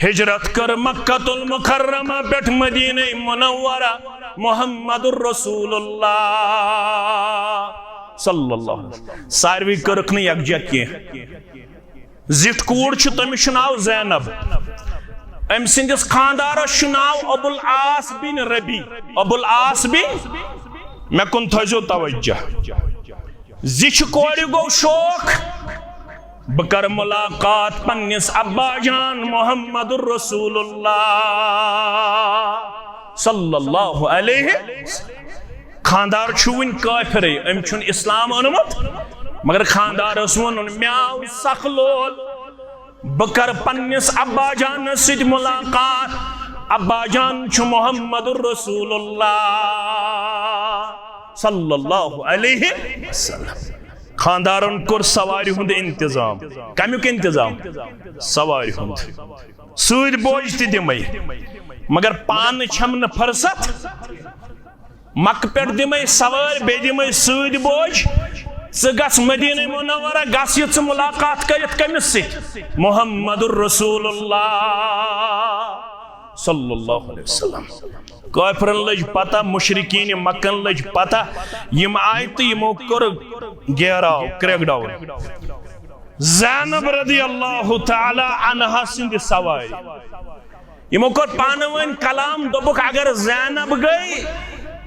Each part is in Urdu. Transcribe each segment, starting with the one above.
ہجرت کر مکہ المکرمہ پیٹھ مدینہ منورہ محمد الرسول اللہ صلی اللہ علیہ وسلم ساروی کرک نہ یکجا کی زٹ کوڑ چھ تمس ناو زینب ام سندس خاندارس ناو ابو العاص بن ربی ابو العاص بن میں کن تھزو توجہ زچ کوڑ گو شوق بکر ملاقات پنس ابا جان محمد الرسول اللہ صلی اللہ علیہ وسلم خاندار چھوین کافر ام چھن اسلام انمت مگر خاندار اسون میاو سخلول بکر پنس ابا جان سید ملاقات ابا جان چھ محمد الرسول اللہ صلی اللہ علیہ وسلم خاندارن کور سواری ہند انتظام کمیک انتظام سواری ہند سود بوجھ تی دمے مگر پان چھم فرست مکہ پیٹ دمے سوار بے دمے سود بوجھ گس مدینہ منورہ گس یہ ملاقات کرت کمس ست محمد الرسول اللہ صلی اللہ علیہ وسلم کافرن لج پتہ مشرکین مکن لج پتہ یم آئی تو یمو کر گیراو کریک ڈاؤن زینب رضی اللہ تعالی عنہ سند سواری یمو کر پانوین کلام دوبک اگر زینب گئی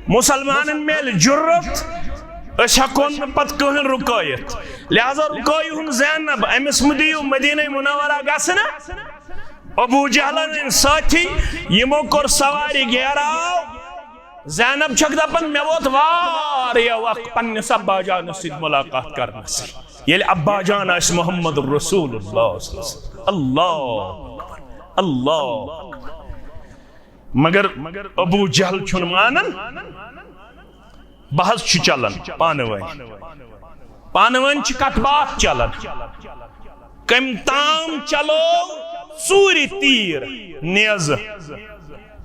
مسلمانن میل جرت اس ہکون پت کہن رکایت لہذا رکائی ہن زینب امس مدیو مدینہ منورہ گسنا ابو جہلن ساتھی یمو کر سواری گیراو زینب چھک دپن میں ووت واریا وقت پنس ابا جان سید ملاقات کرنا سی یل ابا جان اس محمد الرسول اللہ اللہ اللہ مگر ابو جہل چھن مانن بحث چھ چلن پانوین چھ کت بات چلن کم تام چلو سوری تیر نیز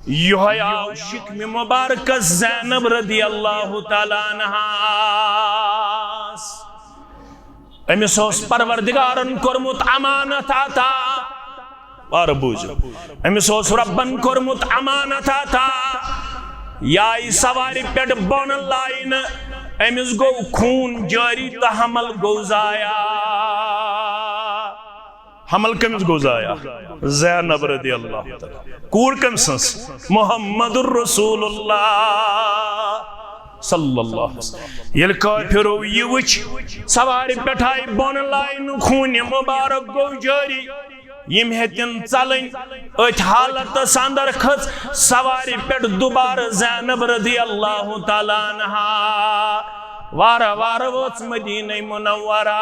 یہ آو شکم مبارک زینب رضی اللہ تعالیٰ عنہ امس اوس پروردگارن کورمت امانت عطا اور بوجھ امس اوس ربن کورمت امانت عطا یائی سواری پیٹ بون لائن امس گو خون جاری تا حمل گو ضائع حمل کمس گو ضائع زینب رضی اللہ تعالی کوڑ کم سنس محمد الرسول اللہ صلی اللہ علیہ وسلم یل کافرو یہ وچ سواری پیٹھائی بون لائن خون مبارک گو جاری یم ہتن چلن ات حالت ساندر کھس سواری پیٹ دوبارہ زینب رضی اللہ تعالی عنہ وارہ وارہ وچ مدینہ منورہ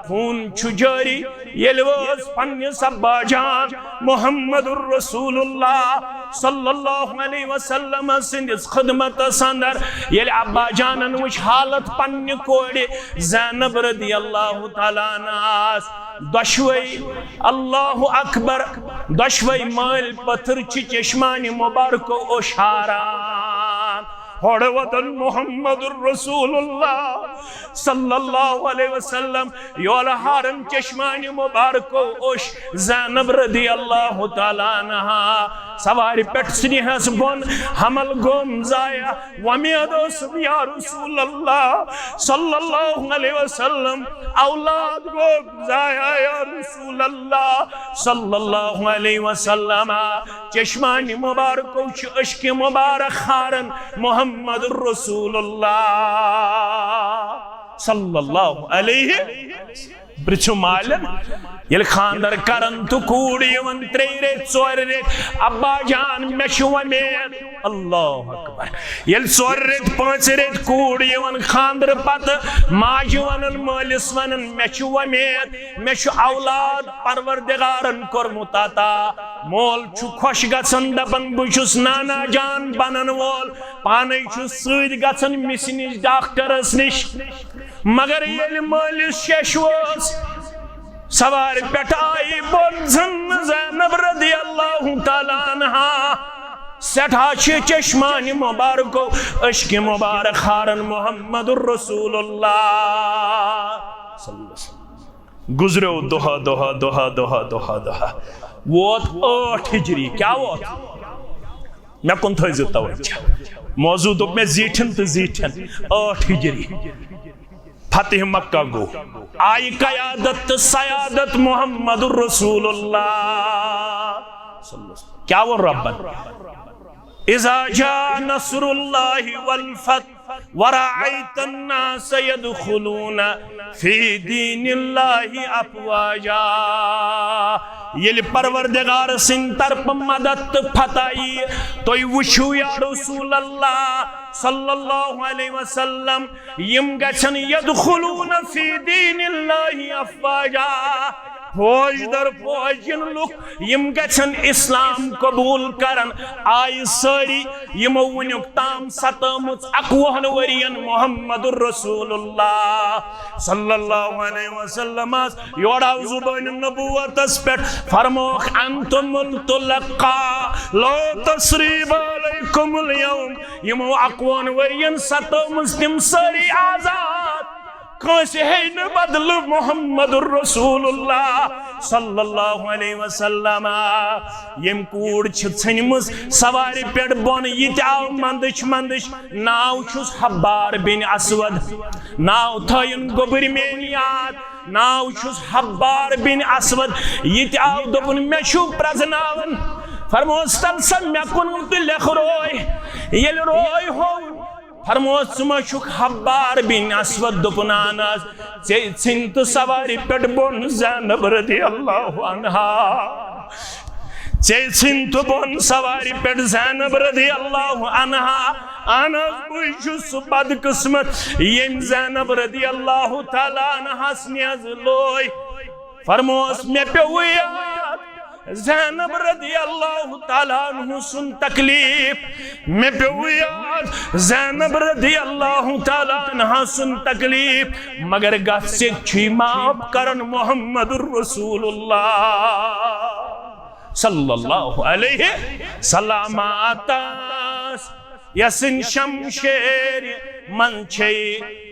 خون چھ جاری یل وس پنس ابا جان محمد الرسول اللہ صلی اللہ علیہ وسلم سندس خدمت سندر یل ابا جانن وچ حالت پن کوڑ زینب رضی اللہ تعالی عنہ دشوئی اللہ اکبر دشوئی مال پتھر چھ چشمان مبارکو اشاران ہوڑ وطن محمد الرسول اللہ صلی اللہ علیہ وسلم یول حارم چشمان مبارکو اوش زینب رضی اللہ تعالیٰ عنہ سواری پیٹ سنیحس بون حمل گوم ضائع ومیدوس یا رسول اللہ صلی اللہ علیہ وسلم اولاد گوم ضائع یا رسول اللہ صلی اللہ علیہ وسلم چشمان مبارکو اشک مبارک خارن محمد الرسول اللہ صلی اللہ علیہ برچو مالن یل خاندر کرن تو کوڑی ون تری ریت سور ریت ابا جان میشو امید اللہ اکبر یل سور ریت پانچ ریت کوڑی ون خاندر پت ماج ونن مالس ونن میشو امید میشو اولاد پروردگارن کرمت عطا مول چھو خوش گژھن دپن بچھس نانا جان بنن وول پانے چھو سید گژھن مسنش ڈاکٹرس نش مگر یل مالس ششوس سوار پیٹ آئی بونزن زینب رضی اللہ تعالیٰ عنہ سٹھا چشمان مبارکو عشق مبارک خارن محمد الرسول اللہ صلی اللہ علیہ وسلم گزرو دوہا دوہا دوہا دوہا دوہا دوہا ووت 8 ہجری کیا ووت میں کن تھوزو توجہ موضوع دوپ میں زیٹھن تو زیٹھن 8 ہجری فتح مکہ گو آئی قیادت سیادت محمد الرسول اللہ کیا وہ ربن اذا جاء نصر اللہ والفتح ورأيت الناس يدخلون في دين الله أفواجا یل پروردگار سن طرف مدد فتائی توی وشو یا رسول اللہ صلی اللہ علیہ وسلم یم گچن يدخلون في دين الله أفواجا فوج در فوج لوک یم گچن اسلام قبول کرن آئی ساری یمو ونیک تام ستمت 51 ورین محمد الرسول اللہ صلی اللہ علیہ وسلم یوڑا زبان نبوت اسپیٹ فرموخ انتم التلقا لا تصریب علیکم اليوم یمو 51 ورین ستمت تم ساری آزاد کانسی ہے بدل محمد الرسول اللہ صلی اللہ علیہ وسلم یم کوڑ چھنمز سواری پیڑ بون یہ آو مندش مندش ناو چھس حبار بن اسود ناو تھائن گبر مینیات ناو چھس حبار بن اسود یہ آو دبن میں شو پرزناون فرموز تلسن میں کنو تو لکھ روئی یل روئی ہو فرموز سما شک حبار بن اسود دپناناز چنت سواری پیٹ بون زینب رضی اللہ عنہ چنت بون سواری پیٹ زینب رضی اللہ عنہ آناز بوشس بد قسمت یم زینب رضی اللہ تعالیٰ عنہ سنیز لوئی فرموز میں پیویات زینب رضی اللہ تعالیٰ عنہ سن تکلیف میں پیویات زینب رضی اللہ تعالیٰ عنہ سن تکلیف مگر گھر سے چھوئی معاف کرن محمد الرسول اللہ صلی اللہ علیہ وسلم یسن شمشیر من چھے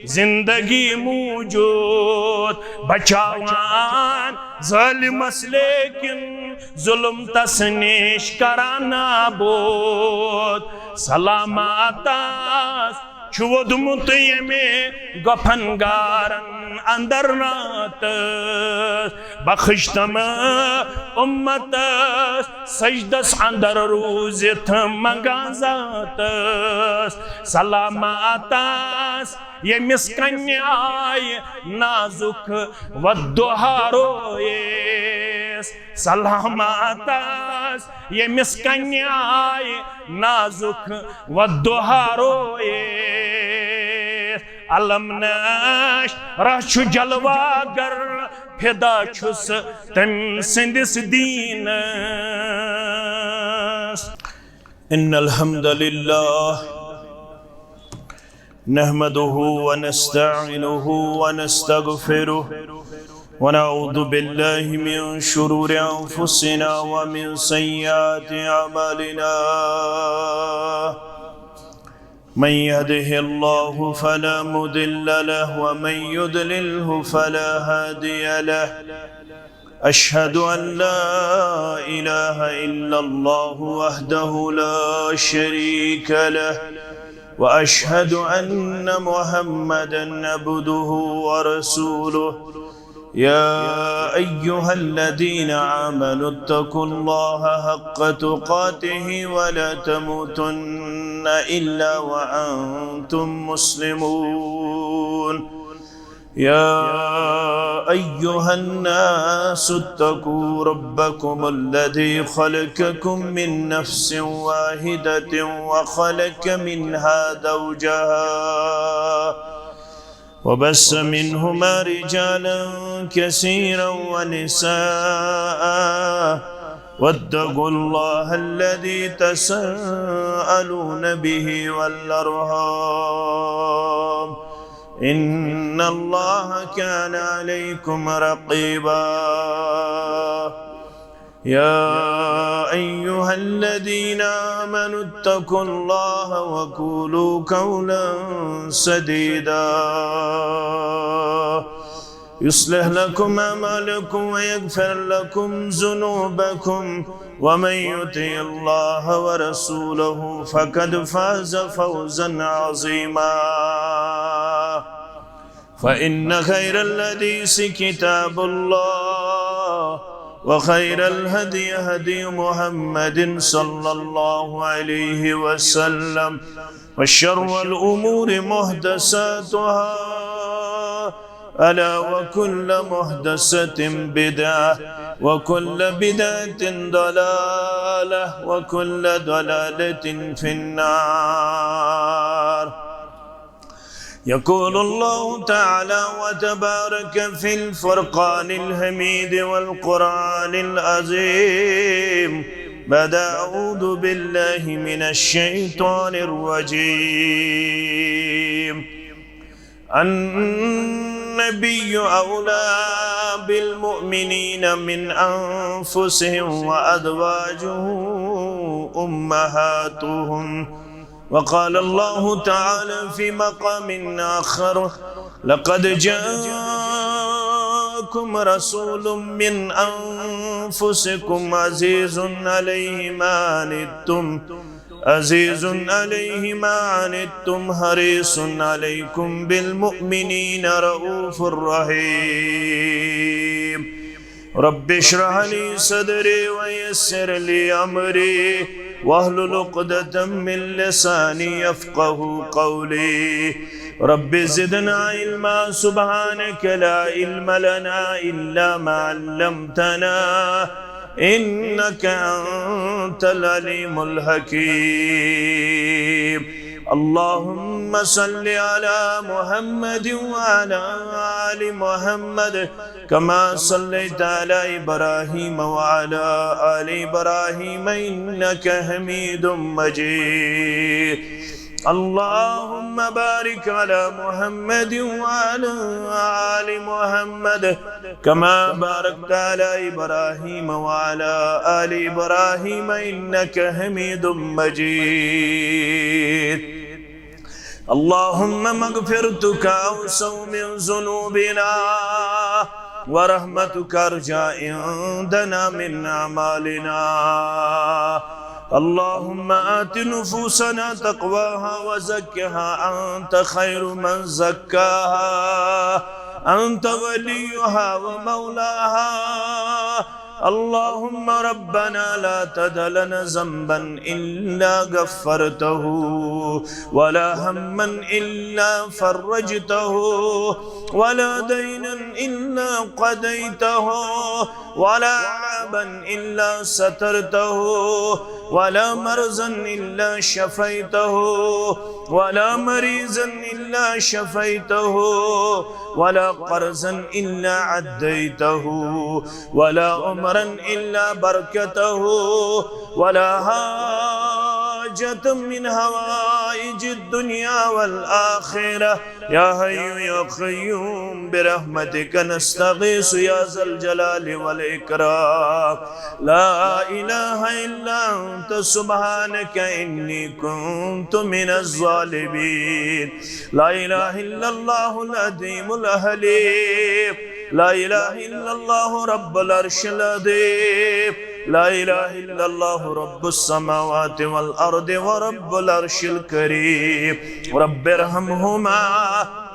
زندگی موجود بچاوان ظالمس لیکن ظلم تسنیش کرانا بود سلامات چھود متیمی گفن گارن اندر رات بخشتم امت سجدس اندر روزت مگازات سلامات یہ مسکنیائی نازک ودہارویس سلامات یہ مسکنیائی نازک ودہارویس علم نش رش جلواگر پھدا چھس تم سندس دین ان الحمدللہ نحمده ونستعينه ونستغفره ونعوذ بالله من شرور أنفسنا ومن سيئات أعمالنا من يهده الله فلا مضل له ومن يضلله فلا هادي له أشهد أن لا إله إلا الله وحده لا شريك له وأشهد أن محمدًا عبده ورسوله يا أيها الذين آمنوا اتقوا الله حق تقاته ولا تموتن إلا وأنتم مسلمون يا أيها الناس اتقوا ربكم الذي خلقكم من نفس واحدة وخلق منها زوجها وبث منهما رجالا كثيرا ونساء واتقوا الله الذي تساءلون به والأرحام إن الله كان عليكم رقيبا يا أيها الذين آمنوا اتقوا الله وقولوا قولا سديدا يصلح لكم أعمالكم ويغفر لكم ذنوبكم ومن يطع الله ورسوله فقد فاز فوزا عظيما فإن خير الحديث كتاب الله وخير الهدي هدي محمد صلى الله عليه وسلم وشر الأمور محدثاتها ألا وكل محدثة بدعة وكل بدعة ضلالة وكل ضلالة في النار. يقول الله تعالى وتبارك في الفرقان الحميد والقرآن العظيم بعد أعوذ بالله من الشيطان الرجيم. النبي أولى بالمؤمنين من أنفسهم وأزواجه أمهاتهم. وقال الله تعالى في مقام آخر لقد جاءكم رسول من أنفسكم عزيز عليه ما عنتم حريص عليكم بالمؤمنين رؤوف رحيم. رب اشرح لي صدري ويسر لي أمري واحلل عقدة من لساني يفقه قولي. رب زدنا علما سبحانك لا علم لنا إلا ما علمتنا إنك أنت العليم الحكيم. اللهم صل على محمد وعلى آل محمد كما صليت على إبراهيم وعلى آل إبراهيم إنك حميد مجيد. اللهم بارك على محمد وعلى آل محمد كما باركت على إبراهيم وعلى آل إبراهيم إنك حميد مجيد. اللهم مغفرتك أوسع من ذنوبنا ورحمتك أرجى عندنا من أعمالنا. اللهم آت نفوسنا تقواها وزكها أنت خير من زكاها أنت وليها ومولاها. اللهم ربنا لا تدع لنا ذنبا إلا غفرته ولا هما إلا فرجته ولا دينا إلا قضيته ولا عابا إلا سترته ولا مرزا إلا شفيته ولا مريزا إلا شفيته ولا قرزا إلا عديته ولا عمرا إلا بركته ولا حاجة من هوائج الدنيا والآخرة يا حي يا قيوم برحمتك نستغيث يا ذا الجلال والإكرام. لا إله إلا أنت سبحانك إني كنت من الظالمين. لا إله إلا الله العظيم الحليم. لا إله إلا الله رب العرش العظيم. لا إله إلا الله رب السماوات والأرض ورب العرش الكريم. رب ارحمهما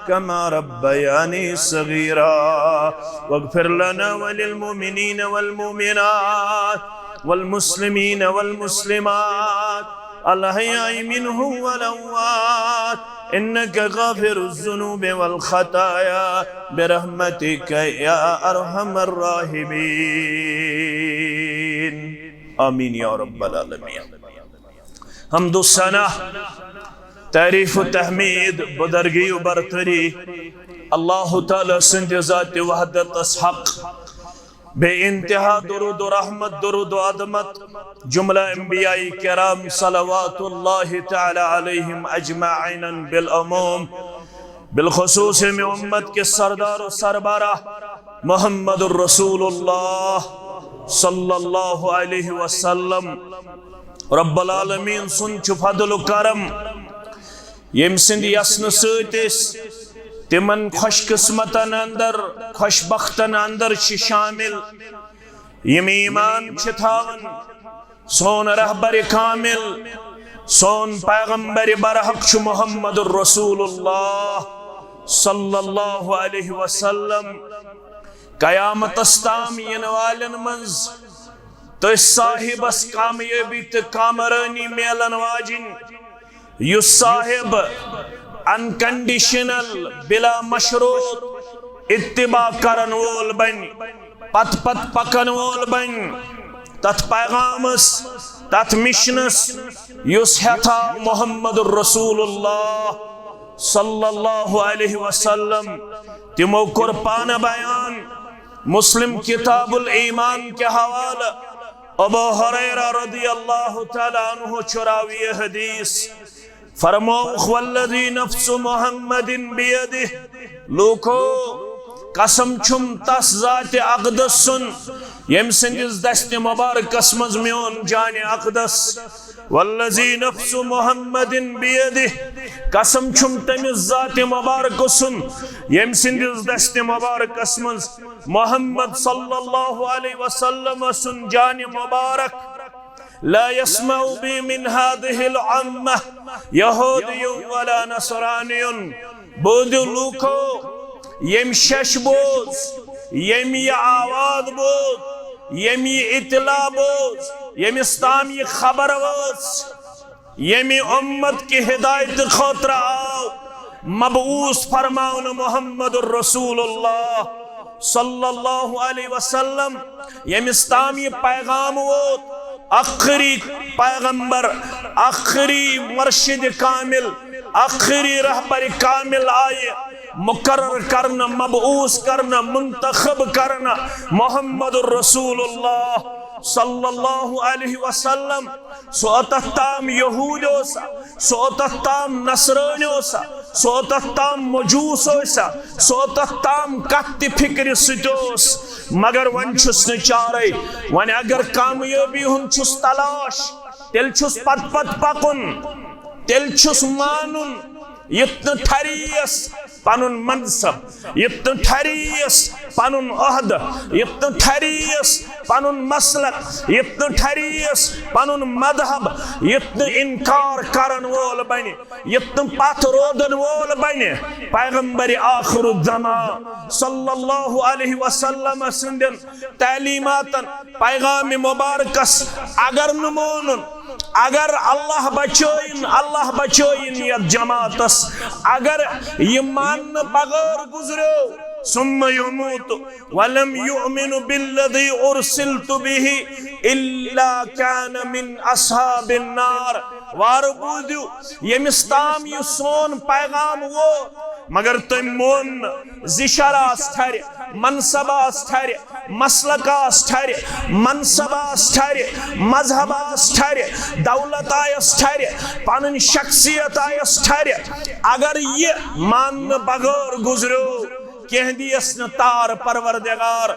كما ربياني صغيرا. واغفر لنا وللمؤمنين والمؤمنات والمسلمين والمسلمات الأحياء منهم والأموات إنك غافر الذنوب والخطايا برحمتك يا أرحم الراحمين. آمين يا رب العالمين. حمد الثنا تعریف و تحمید بدرگی و برتری اللہ تعالی سند ذات وحدت حق بے انتہا درود و رحمت درود و عظمت جملہ انبیاء کرام صلوات اللہ تعالی علیہم اجمعین بالعموم بالخصوص میں امت کے سردار و سربراہ محمد الرسول اللہ صلی اللہ علیہ وسلم رب العالمین سن چھ فضل و کرم یم سند یسن ستس تمن خوش قسمتن اندر خوش بختن اندر چھ شامل یم ایمان چھ تھاون سون رہبر کامل سون پیغمبر برحق چھ محمد الرسول اللہ صلی اللہ علیہ وسلم قیامت استام ین والن منز تو صاحب اس کامیابی تو کامرانی میلن واجن یس صاحب انکنڈیشنل بلا مشروط اتباع کرن وول بن پت پکن وول بن تت پیغامس تت مشنس یس ہتھا محمد الرسول اللہ صلی اللہ علیہ وسلم تمو قربان بیان مسلم کتاب الایمان کے حوالہ ابو ہریرہ رضی اللہ تعالی عنہ چراوی حدیث فرموخ والذی نفس محمد بیدہ لوکو قسم چھم تس ذات اقدس سن یم سندس دست مبارک اسمز میون جان اقدس والذی نفس محمد بیدہ قسم چھم تمس ذات مبارک سن یم سندس دست مبارک اسمز محمد صلی اللہ علیہ وسلم سن جان مبارک لا يسمع بي من هذه العامة يهودي ولا نصراني بود لوکو یم شش بوز یم آواز بود یم اطلاع بوز یم اسلامی خبر بوز یم امت کی ہدایت خاطر آو مبعوث فرماؤن محمد الرسول اللہ صلی اللہ علیہ وسلم یم اسلامی پیغام بود آخری پیغمبر آخری مرشد کامل آخری رہبر کامل آئے مقرر کرنا مبعوث کرنا منتخب کرنا محمد الرسول اللہ صلی اللہ علیہ وسلم سوتتام یہودوسا سوتتام نصرانیوسا سوتتام مجوسوسا سوتتام کتی فکر ستوس مگر ون چھس نچارے ون اگر کامیابی ہن چھس تلاش تیل چھس پت پکن تیل چھس مانن یتن ٹھریس پنن منصب یتن ٹھریس پنن عہد یتن ٹھریس پنن مسلک یتن ٹھریس پنن مذہب یتن انکار کرن وول بنی یتن پت رودن وول بنی پیغمبر آخر الزمان صلی اللہ علیہ وسلم سندن تعلیماتن پیغام مبارکس اگر نمونن اگر اللہ بچوئن یا جماعتس اگر یہ مان بغیر گزرو ثم يموت ولم يؤمن بالذي ارسلت به الا كان من اصحاب النار واربودو یم اسلام یہ سون پیغام وہ مگر تم مون زشراس ٹھر منصباس ٹھر مسلکاس ٹھر منصباس ٹھر مذہباس ٹھر دولت آیس ٹھر پنن شخصیت آیس ٹھر اگر یہ مان بغیر گزرو کہندیس تار پروردگار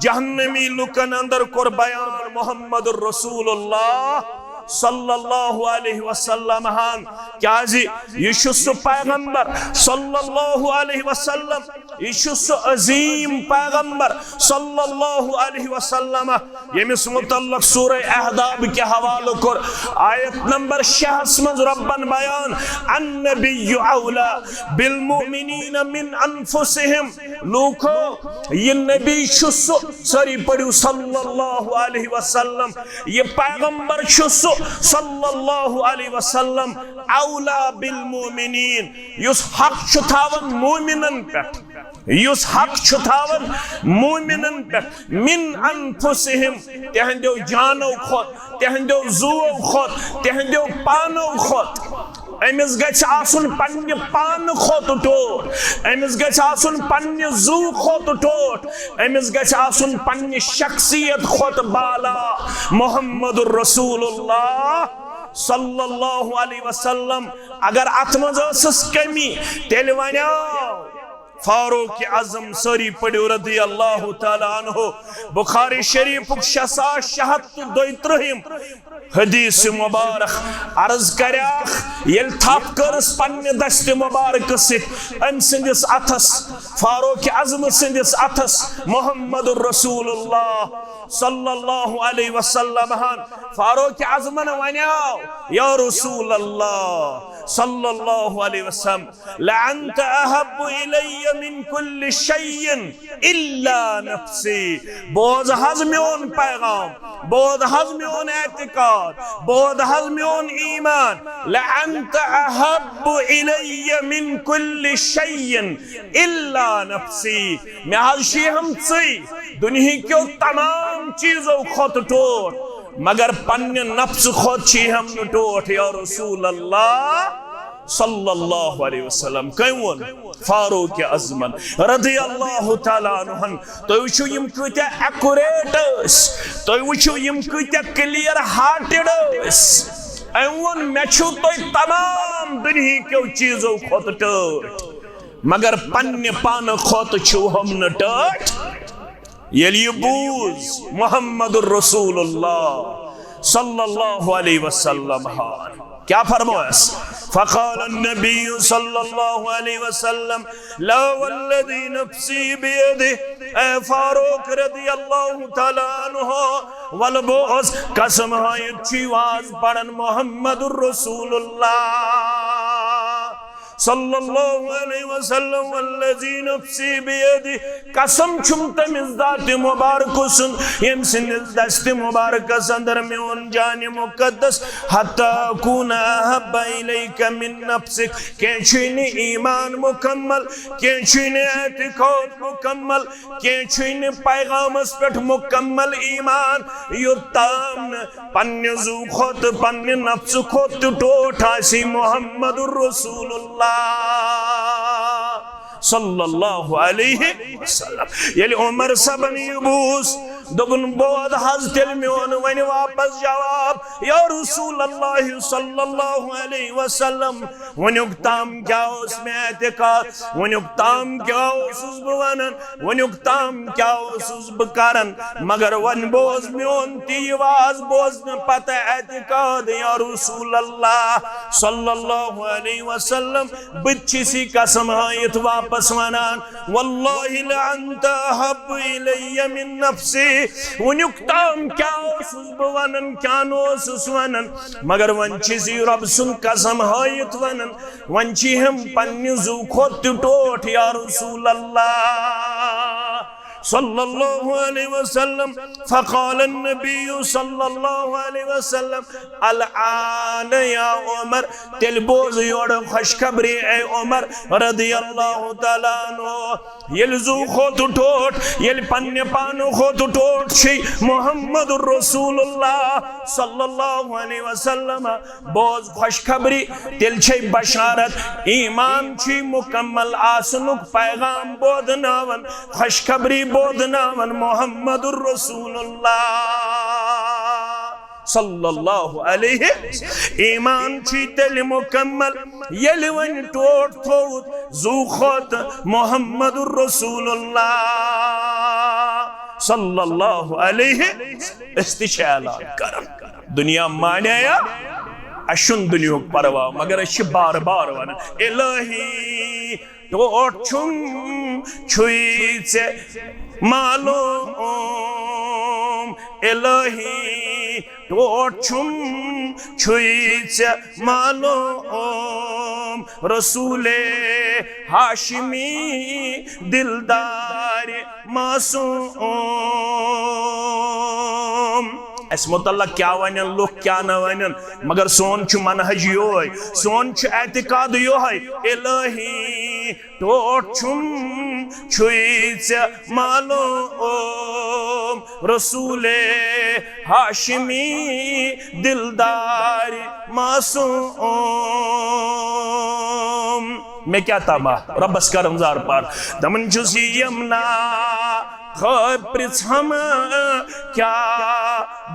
جہنمی لکن اندر کر بیان محمد الرسول اللہ صلی اللہ علیہ وسلم ہان کیا جی یہ شس پیغمبر صلی اللہ علیہ وسلم یہ شس عظیم پیغمبر صلی اللہ علیہ وسلم یمس متعلق سورہ احزاب کے حوالہ کر آیت نمبر 6 من ربن بیان النبی اولا بالمؤمنین من انفسهم لوکو یہ نبی شس سری پڑھو صلی اللہ علیہ وسلم یہ پیغمبر شس صلی اللہ علیہ وسلم اولا بالمومنین یس حق چھتاون مومنن پہ یس حق چھتاون مومنن پہ من انفسهم تہندو جانو خود تہندو زو خود تہندو پانو خود امس گچ آسن پنہ پان خود ٹوٹ امس گچ آسن پنہ زو خود ٹوٹ امس گچ آسن پنہ شخصیت خود بالا محمد الرسول اللہ صلی اللہ علیہ وسلم اگر اتمز اسس کمی تیل ونیو فاروق اعظم سری پڑھو رضی اللہ تعالیٰ عنہ بخاری شریف 6632 حدیث مبارک عرض کریاخ یل تھاپ کرس پنہ دست مبارک ست ام سندس اتھس فاروق اعظم سندس اتھس محمد رسول اللہ صلی اللہ علیہ وسلم فاروق اعظم ونیاو یا رسول اللہ صلی اللہ علیہ وسلم لعنت احب الی من کل شیء الا نفسی بوز حض میون پیغام بود حض میون اعتقاد بود حض میون ایمان لعنت احب الی من کل شیء الا نفسی میں حض شیہم تی دنہی کیو تمام چیزوں خود ٹوٹ مگر پنہ نفس خود شیہم نٹوٹ یا رسول اللہ صلی اللہ علیہ وسلم کیون فاروق اعظم رضی اللہ تعالیٰ عنہ تو وچھو یم کتیا ایکوریٹ تو وچھو یم کتیا کلیر ہارٹڈ ایون میں چھو تو تمام دنہی کیو چیزوں خود ٹوٹ مگر پنہ پان خود چھو ہم نٹوٹ یلی بوز محمد الرسول اللہ صلی اللہ علیہ وسلم کیا فرمایا فقال النبی صلی اللہ علیہ وسلم لا والذی نفسی بیدہ اے فاروق رضی اللہ تعالیٰ عنہ والبوز قسم ہے چیواز پڑھن محمد الرسول اللہ صلی اللہ علیہ وسلم والذی نفسی بیدی قسم چھم تمیز ذات مبارک سن یم سن دست مبارک سندر میون جان مقدس حتی اکون احب الیک من نفسک کینچین ایمان مکمل کینچین اعتقاد مکمل کینچین پیغام اس پیٹھ مکمل ایمان یتام پن زو خود پن نفس خود ٹوٹا سی محمد الرسول اللہ صلی اللہ علیہ وسلم یلی عمر صبن یبوس دبن بود حض تل میون ونی واپس جواب یا رسول اللہ صلی اللہ علیہ وسلم ونیک تام کیا اس میں اعتقاد ونیک تام کیا اس بونن ونیک تام کیا اس بکارن مگر ون بوز میون تیواز بوز پتہ اعتقاد یا رسول اللہ صلی اللہ علیہ وسلم بچی سی قسم ہائیت واپس ونان واللہ لعنت احب الی من نفسی ونیک تام کیا اسس بونن کیا نوسس ونن مگر ونچی سی رب سن قسم ہائیت ونن ونچی ہم پنی زو خود ٹوٹ یا رسول اللہ صلی اللہ علیہ وسلم فقال النبی صلی اللہ علیہ وسلم الآن یا عمر تل بوز یوڑ خوشخبری اے عمر رضی اللہ تعالیٰ عنہ یلزو خود ٹوٹ یل پن پانو خود ٹوٹ چی محمد الرسول اللہ صلی اللہ علیہ وسلم بوز خوشخبری تل چی بشارت ایمان چی مکمل آسنک پیغام بودناون خوشخبری بودناون محمد الرسول اللہ صلی اللہ علیہ ایمان چی تل مکمل یل ون ٹوٹ تھوت زو خود محمد الرسول اللہ صلی اللہ علیہ استشعالان کرم دنیا مانیا اشن دنیا پروا مگر اش بار بار وانا الہی ٹوٹ چھم چھوئی سے معلوم الہی ٹوٹ چھم چھوئی سے معلوم رسول ہاشمی دلدار معصوم اس متعلق کیا ونن لوگ کیا نہ ونن مگر سون چھ منہج یوہے سون چھ اعتقاد یوہے الہی ٹوٹ چھم چھوئی سے معلوم رسول ہاشمی دلدار معصوم میں کیا تابا ربس کا رمزار پار دمن جسی یمنا خواب پرس ہم کیا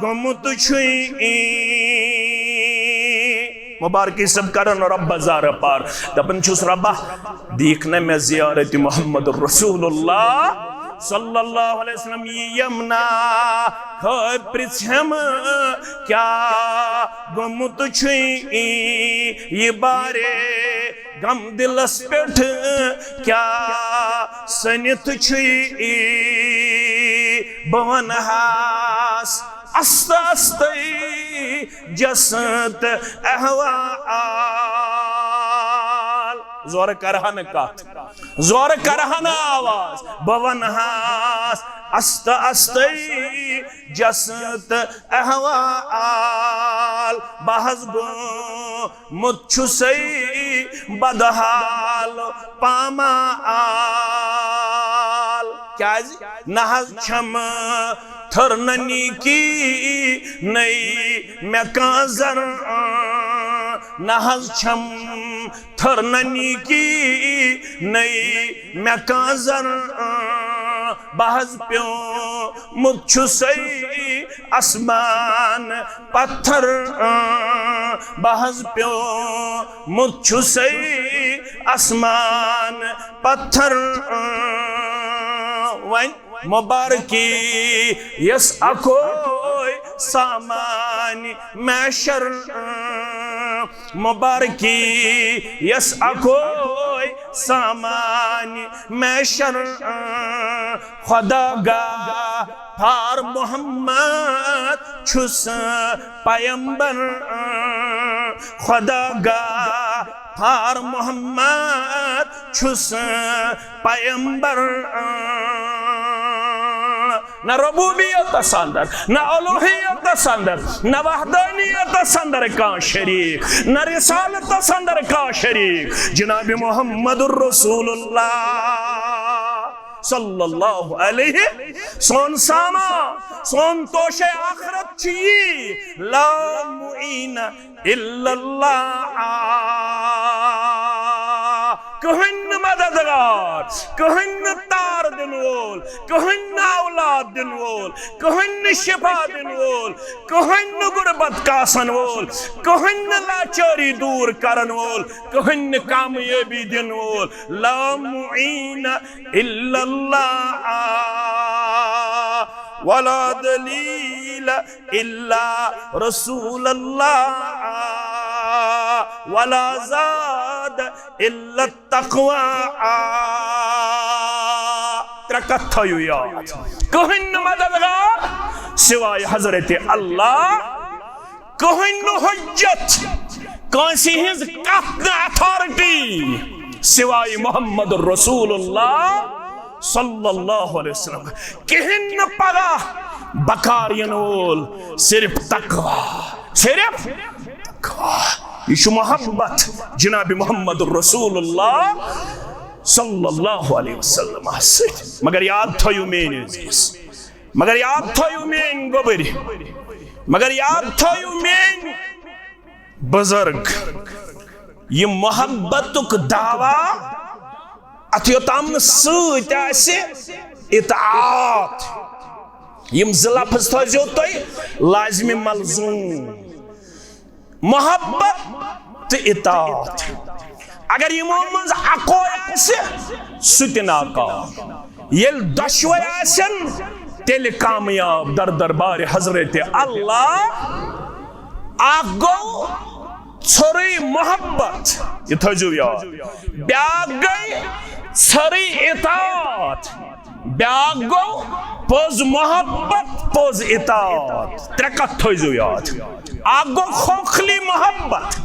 گمت چھوئی مبارکی سب کرن رب زار پار دپن چھس ربا دیکھنا میں زیارت محمد رسول اللہ صلی اللہ علیہ وسلم یمنا کھوئے پرچھم کیا گمت چھئی یہ بارے غم دلس پیٹھ کیا سنت چھئی بونہاس است استی جسد احوال زور کرہن کات زور کرہن آواز بونہاس است استی جسد احوال بحث گو مچھو سی بدحال پاما آل کیا جی نحض چھم تھرننی کی نئی میں کانزر نحض چھم تھرننی کی نئی میں کانزر بحث پیوں مچھو سی اسمان پتھر بحث پیوں مچھو سی اسمان پتھر وین مبارکی یس اکوئی سامان میشر مبارکی یس اکوئی سامان میشر خدا گاہ پھار محمد چھس پیمبر خدا گاہ پھار محمد چھس پیمبر نہ ربوبیت سندر نہ الوہیت سندر نہ وحدانیت سندر کا شریک نہ رسالت سندر کا شریک جناب محمد الرسول اللہ صلی اللہ علیہ سون ساما سون توش آخرت چی لا معین الا اللہ کہن مددگار کہن تار دنوول کہن اولاد دنوول کہن شفا دنوول کہن غربت کاسن وول کہن لاچاری دور کرن وول کہن کامیابی دنوول لا معین الا اللہ ولا دلیل الا رسول اللہ ولا زاد الا التقوى ترکت تھایو یاد کہن مددگار سوائے حضرت اللہ کہن حجت کانسی ہنز کتن اتھارٹی سوائے محمد الرسول اللہ صلی اللہ علیہ وسلم کہن پگا بکارین وول صرف تقوی صرف تقوی یہ محبت جناب محمد الرسول اللہ صلی اللہ علیہ وسلم مگر یاد تھایو مین عزیز مگر یاد تھایو مین گوبری مگر یاد تھایو مین بزرگ یہ محبتک دعویٰ اتیوتام سوت آسے اطاعت یم زلفظ تھایو توئی لازمی ملزوم محبت تو اطاعت اگر یمو منز اکوئی آسے سوت ناکام یل دشوئی آسن تیل کامیاب در دربار حضرت اللہ آگو چھری محبت یہ تھجو یاد بیاگ گئی چھری اطاعت بیاگ گو پوز محبت پوز اطاعت ترکت تھجو یاد آگو خوخلی محبت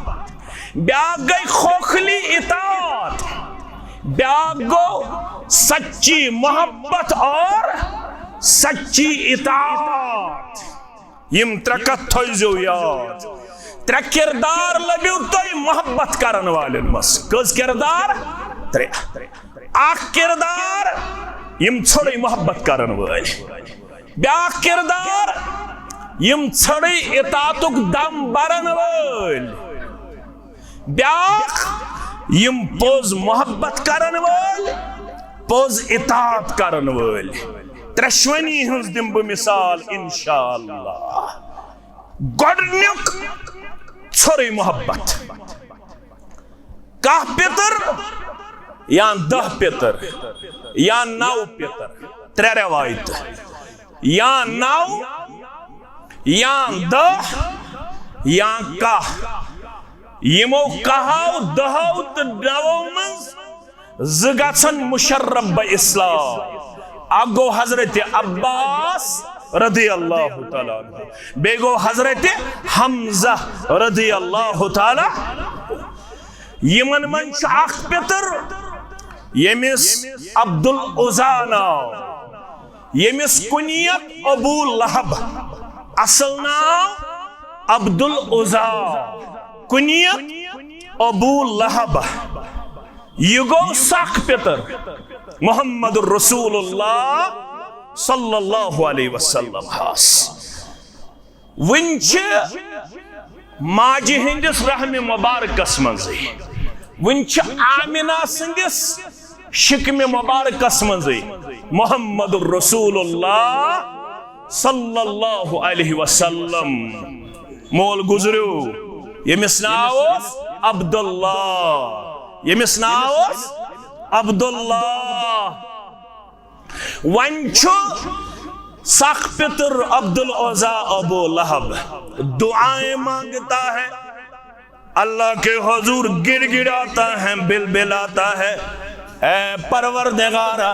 بیاگ گئی خوخلی اطاعت بیاگ گو سچی محبت اور سچی اطاعت یم ترکت تھجو یاد ترے کردار لبیو توی محبت کرن والن مس کس کردار ترے آخ کردار یم چھڑی محبت کرن والن بیاخ کردار یم چھڑی اطاعتک دم برن وال بیاخ یم پوز محبت کرن وال پوز اطاعت کرن وال ترشونی ہنز دم بمثال انشاءاللہ گوڑنک چھوری محبت کاہ پتر یا 10 پتر یا 9 پتر 3 روایت یا 9 یا 10 یا کاہ یمو کہو 10 تو 9 من زگاچن مشرف با اسلام اگو حضرت عباس رضی اللہ تعالیٰ عنہ بیگو حضرت حمزہ رضی اللہ تعالیٰ یمن من اخ پتر یمس عبدالعزا یمس کنیت ابو لہب اصل نام عبدالعزا کنیت ابو لہب یہ گو ساک پتر محمد الرسول اللہ صلی اللہ علیہ وسلم ہاس ونچ ماجی ہندس رحم مبارکس منزی ونچ آمنہ سندس شکم مبارکس منزی محمد الرسول اللہ صلی اللہ علیہ وسلم مول گزرو یمس ناو عبداللہ یمس ناو عبداللہ ونچو سخ پتر عبدالعزا ابو لہب دعائیں مانگتا ہے اللہ کے حضور گر گراتا ہے بل بلاتا ہے اے پروردگارہ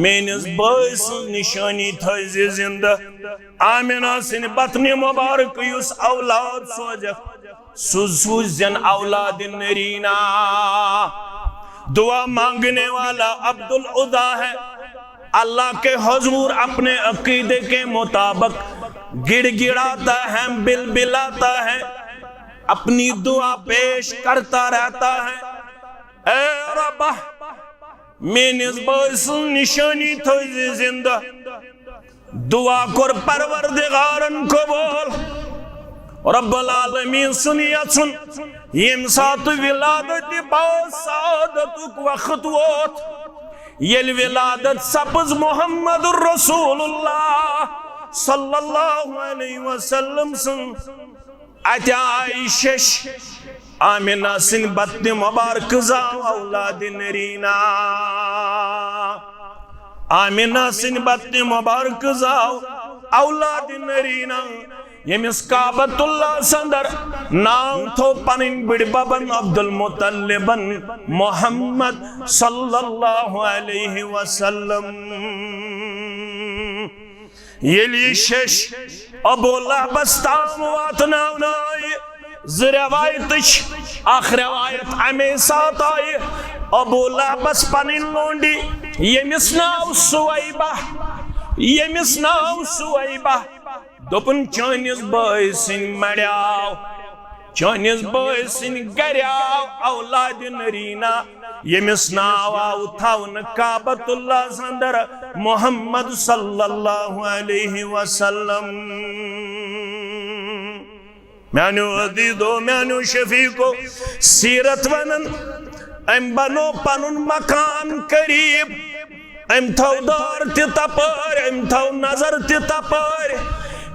مینس بائس نشانی تھائزی زندہ آمینہ سن بطن مبارک یس اولاد سوجک سوزن اولاد نرینا دعا مانگنے والا عبدالعزا ہے اللہ کے حضور اپنے عقیدے کے مطابق گڑ گڑاتا ہے بل بلاتا ہے اپنی دعا پیش کرتا رہتا ہے اے رب مینس بائس نشانی تھوزی زندہ دعا کر پروردگارن کو بول رب العالمین سنیت سن یم سات ولادت باز سعادتک وقت ووت یل ولادت سپز محمد الرسول اللہ صلی اللہ علیہ وسلم سن اتائی شش آمینہ سن بطن مبارک زاو اولاد نرینا آمینہ سن بطن مبارک زاو اولاد نرینا یمس کعبۃ اللہ سندر نام تھو پنن بڑ ببن عبدالمطلبن محمد صلی اللہ علیہ وسلم یلی شش ابو لہبس تام واتناونائی روایتش اخ روایت امی سات آئی ابو لہبس پنن لونڈی یمس ناو سویبہ یمس ناو سویبہ دوپن چانس بھائی سن مڑیاو چانس بھائی سن گریاو اولاد نرینا یمس ناو آو تھاون کعبۃ اللہ سندر محمد صلی اللہ علیہ وسلم میانو عدیدو میانو شفیقو سیرت ونن ام بنو پنن مکان قریب ام تھو دار تی تپار ام تھو نظر تی تپار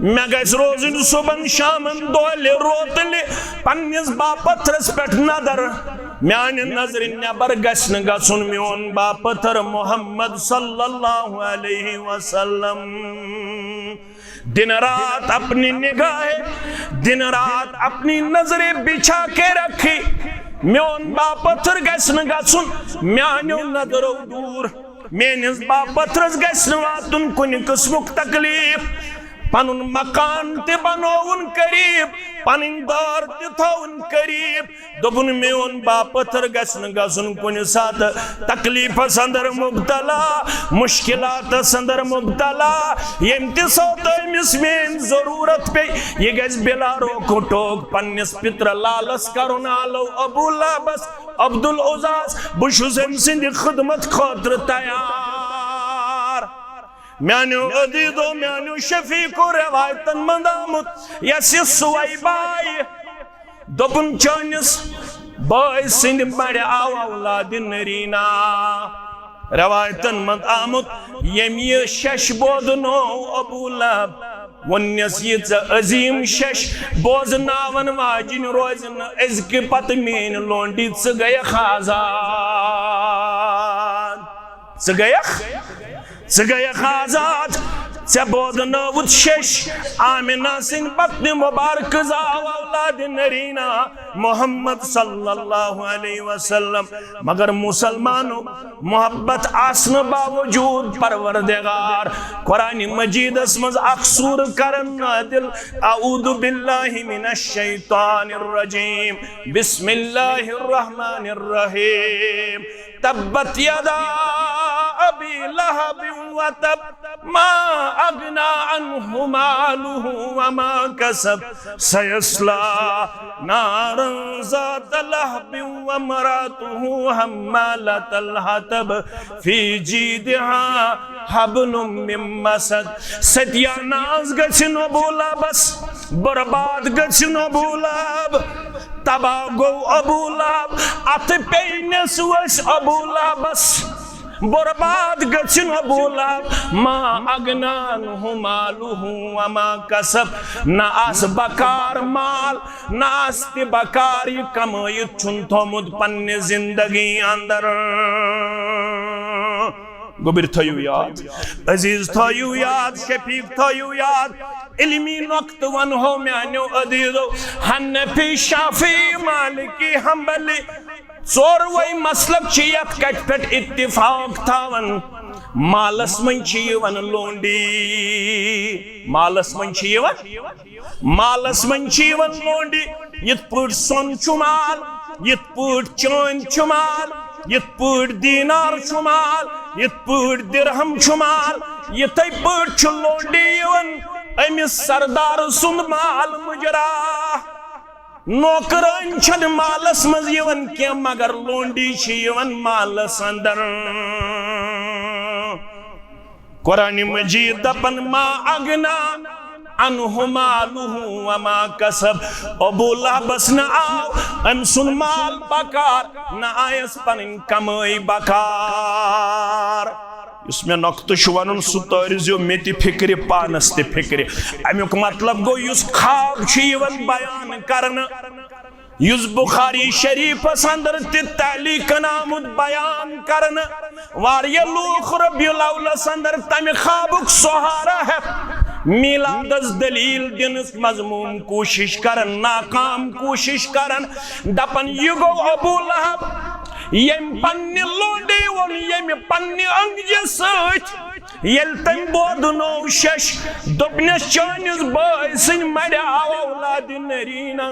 میں گیس روزن صبح شامن دولی روتلی پنیس باپترس پیٹ نظر میان نظر نبر گسن گسن میون باپتر محمد صلی اللہ علیہ وسلم دن رات اپنی نگاہ دن رات اپنی نظریں بچھا کے رکھی میون باپتر گسن گسن میانو نظر دور مینس باپترس گسن واتن کن قسمک تکلیف پنن مکان تی بنوون قریب پنن دار تی تھون قریب دوپن میون باپتر گسن گسن کن سات تکلیف سندر مبتلا مشکلات سندر مبتلا یم تی سوت امس مین ضرورت پہ یہ گز بلا روکو ٹوک پنس پتر لالس کرن آلو ابو لہبس عبدالعزا بشوز ام سند خدمت خاطر تیار میانو عدیدو میانو شفیقو روایتن مندامت یسی سویبائی دوپن چانس بائی سند بڑی آو اولاد نرینا روایتن مندامت یم یہ شش بودنو ابو لہب ونس یہ عظیم شش بوزناون واجن روزن ازکہ پت مین لونڈی ژٕ گیکھ آزاد ژٕ گیکھ آزاد ژے بوزنوت شش آمنہ سن بطن مبارک زاو اولاد نرینہ محمد صلی اللہ علیہ وسلم مگر مسلمانوں محبت آسن باوجود پروردگار قرآن مجید اسمز اخسور کرن دل اعوذ باللہ من الشیطان الرجیم بسم اللہ الرحمن الرحیم تبت یدا ابی لہب وتب ما اغنى عنه ماله وما كسب سيصلى نارا ذات لهب وامرأته حمالة الحطب في جيدها حبل من مسد ستیاناز گژھن ابو لہبس برباد گژھن ابو لہب تباہ گو ابو لہب ات پینس وس ابو لہبس برباد گژھن ابو لہب ما اغنى عنه ماله وما كسب نہ آس بکار مال نہ آس تہ بکار یہ کمائیت چھن تھومت پنہ زندگی اندر گوبر تھیو یاد عزیز تھیو یاد شفیق تھیو یاد علمی نقط ونہو میانیو عدیدو حنفی شافعی مالکی حنبلی ژوروے مسلک چھ یتھ کٹ پٹ اتفاق تھاون مالس من چھ یوان لونڈی مالس من چھ یوان لونڈی یت پٹ سون چھ مال یت پٹ چاند چھ مال یت پٹ دینار چھ مال یت پٹ درہم چھ مال یتھے پٹ چھ لونڈی یوان امس سردار سند مال مجرا نوکران چھن مالس مز یوان کی مگر لونڈی چھ یوان مالس اندر قرآن مجید دپن ما اغنا عنہ مالہ وما کسب ابو لہبس نہ آو ام سن مال بکار نہ آیس پنن کمائی بکار اس میں نقطہ شوانن ستارزیو میں تی فکر پانس تی فکر امیوک مطلب گو یس خواب چیون بیان کرن یس بخاری شریف اندر تی تعلیق نامد بیان کرن واریا لوخ ربی الاول اندر تمی خوابک سہارا ہے میلادز دلیل دنس مضموم کوشش کرن ناکام کوشش کرن دپن یگو ابو لہب یم پنی لونڈی ون یم پنی انگجی سچ یل تم بودنو شش دپنس چانس بائی سن مریا اولاد نرینہ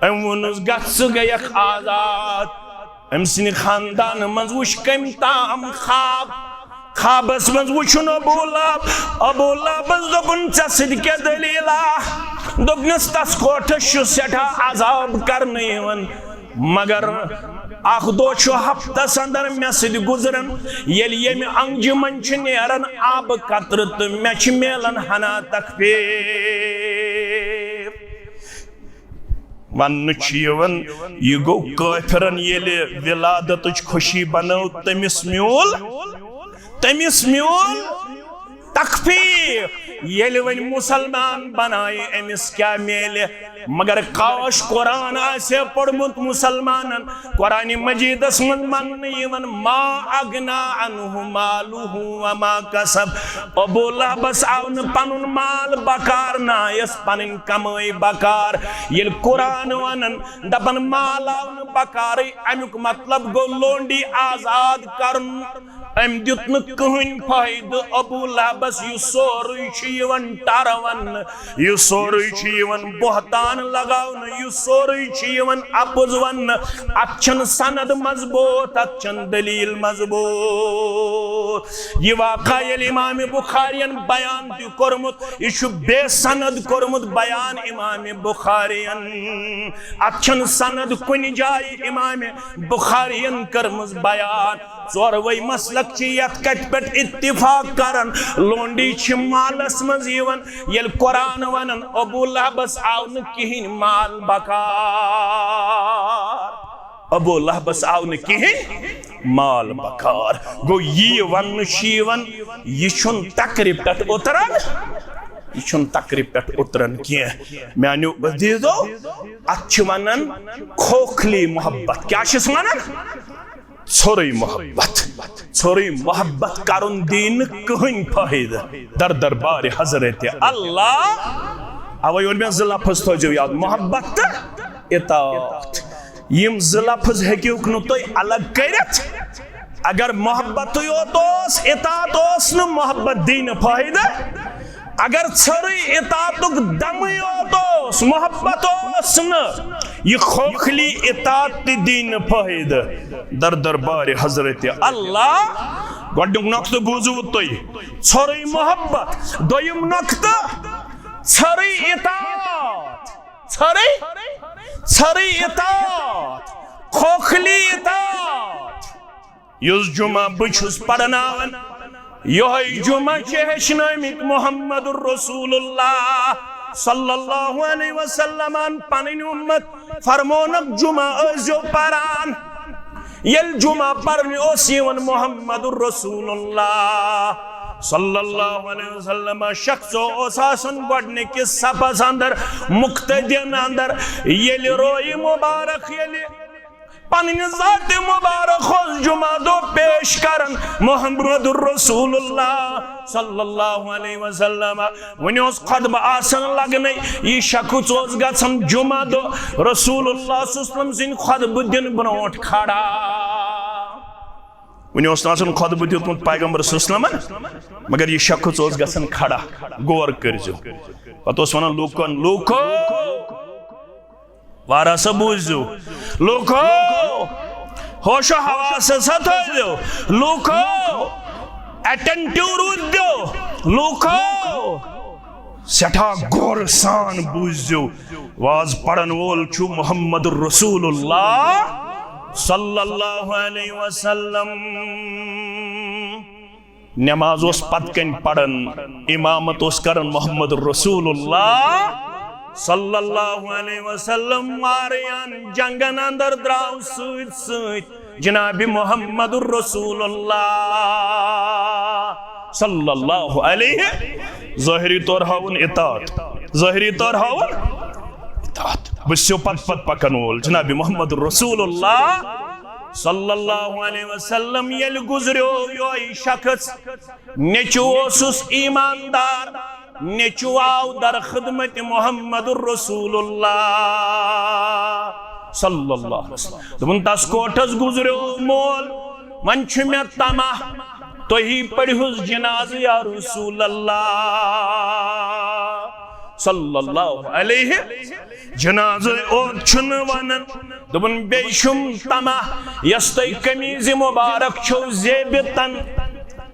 ام ونس گھس گیخ آزاد ام سن خاندان منز وش کم تام خوابس منز وچن ابو لہبس دپن ژے سۭتۍ کیٛاہ دلیٖلا دوٚپنس تس کوٹھس چھُ سٮ۪ٹھاہ عذاب کرنہٕ یِوان مگر اخ دو چھُ ہفتس اندر مےٚ سۭتۍ گُزران ییٚلہِ ییٚمہِ انگجہِ منٛز چھِ نیران آبہٕ قطرٕ تہٕ مےٚ چھِ میلان ہنا تکلیٖف ون یوان یہ گو کافرن ییٚلہِ ولادتٕچ خوشی بنٲو تٔمِس میوٗل تخفیف ییٚلہِ وۄنۍ مسلمان بنایہِ أمِس کیٛاہ میلہِ مگر کاش قرآن آسہِ پوٚرمُت مسلمانن قرآن مجیدس منٛز وننہٕ یِوان ما اغنا عنہ مالہ وما کسب ابو لہبس آو نہٕ پنُن مال بکار نہ آیس پنٕنۍ کمٲے بکار ییٚلہِ قرآن ونان دپان مال آو نہٕ بکارٕے امیُک مطلب گوٚو لونڈی آزاد کرُن ام دیت نہ کہن فائدہ ابو لہبس یہ سورے چھ یوان ٹر وننہ یہ سورے چھ یوان بہتان لگاونہ یہ سورے چھ یوان اپز وننہ ات چھن سند مضبوط ات چھن دلیل مضبوط یہ واقعہ یل امام بخارین بیان تہ کورمت یہ چھ بے سند کورمت بیان امام بخارین ات چھن سند کن جائے امام بخارین کرمز بیان ژوروے مسلک چھ یت کٹ پٹ اتفاق کرن لونڈی چھ مالس مز یوان یل قرآن ونن ابو لہبس آو نہ کہین مال بکار ابو لہبس آو نہ کہین مال بکار گو یہ ون چھ یوان یہ چھن تقریب پٹ اتران یہ چھن تقریب پہ اترن کی میانو عزیزو اتھ ونان کھوکھلی محبت کیا چھس ونان ژھوری محبت کرن دین کہن فائدہ در دربار حضرت اللہ اوے اور میں زٕ لفظ تھوجو یاد محبت تو اطاعت یم زٕ لفظ ہیکیوک نو تُہۍ الگ کرت اگر محبت یوت اوس اطاعت اوس نہ محبت دین فائدہ اگر ژھوری اطاعتک دم یوت اوس محبت اوس نہ یہ کھوکھلی اطاعت تہ دین فائدہ در دربار حضرت اللہ گۄڈنیُک نقطہ بوٗزِو تُہۍ ژھوری محبت دوٚیِم نقطہ ژھوری اطاعت ژھوری اطاعت کھوکھلی اطاعت یُس جمعہ بہٕ چھُس پرناوان یہوے جمعہ چھِ ہیٚچھنٲومٕتۍ محمد رسول اللہ صلی اللہ علیہ وسلم پنٕنۍ اُمت فرمونُکھ جمعہ ٲسۍزیو پران ییٚلہِ جمعہ پرنہِ اوس یِوان محمد رسول اللہ صلی اللہ علیہ وسلم شخصو اوس آسان گۄڈنِکِس صفس اندر مقتدین اندر ییٚلہِ روی مبارک ییٚلہِ پنٕنۍ ذات مبارک اوس جمعہ دۄہ پیش کران محمد رسول اللہ صلی اللہ علیہ وسلم وۄنۍ اوس خطبہ آسان لگنے یہ شخص اوس گژھان جمعہ دۄہ رسول اللہ صلی اللہ علیہ وسلم سٕنٛدۍ خطبہ دِنہٕ برونٛٹھ کھڑا وۄنۍ اوس نہٕ آسان خطبہ دیُتمُت پیغمبر صلی اللہ علیہ وسلم مگر یہ شخص اوس گژھان کھڑا غور کٔرۍزیو پتہٕ اوس ونان لوٗکو وارہ سا بوٗزِو لوٗکو ہوش و حواس سا تھٲیزیو لوٗکو ایٹنٹیو روٗدیو لوٗکو سٮ۪ٹھاہ غورٕ سان بوٗزِو واز پرن وول چھُ محمد رسول اللہ صلی اللہ علیہ وسلم نماز اوس پتہٕ کَنۍ پرن امامت اوس کران محمد رسول اللہ صلی اللہ علیہ وسلم واریان جنگن اندر دراو سۭتۍ سۭتۍ جناب محمد رسول اللہ صلی اللہ علیہ ظاہری طور ہاون اطاعت ظاہری طور ہاون اطاعت بسیو پت پکن وول جناب محمد رسول اللہ صلی اللہ علیہ وسلم یل گزریو یوئی شخص نیچو اوسس ایماندار نیچو آو در خدمت محمد رسول اللہ صلی اللہ علیہ وسلم دبن تس کوٹس گزریو مول من چھ میں تمہ توہی پڑھوز جناز یا رسول اللہ صلی اللہ علیہ جناز اور چھن ونن دبن بیشم تمہ یستی قمیض مبارک چھو زیبتن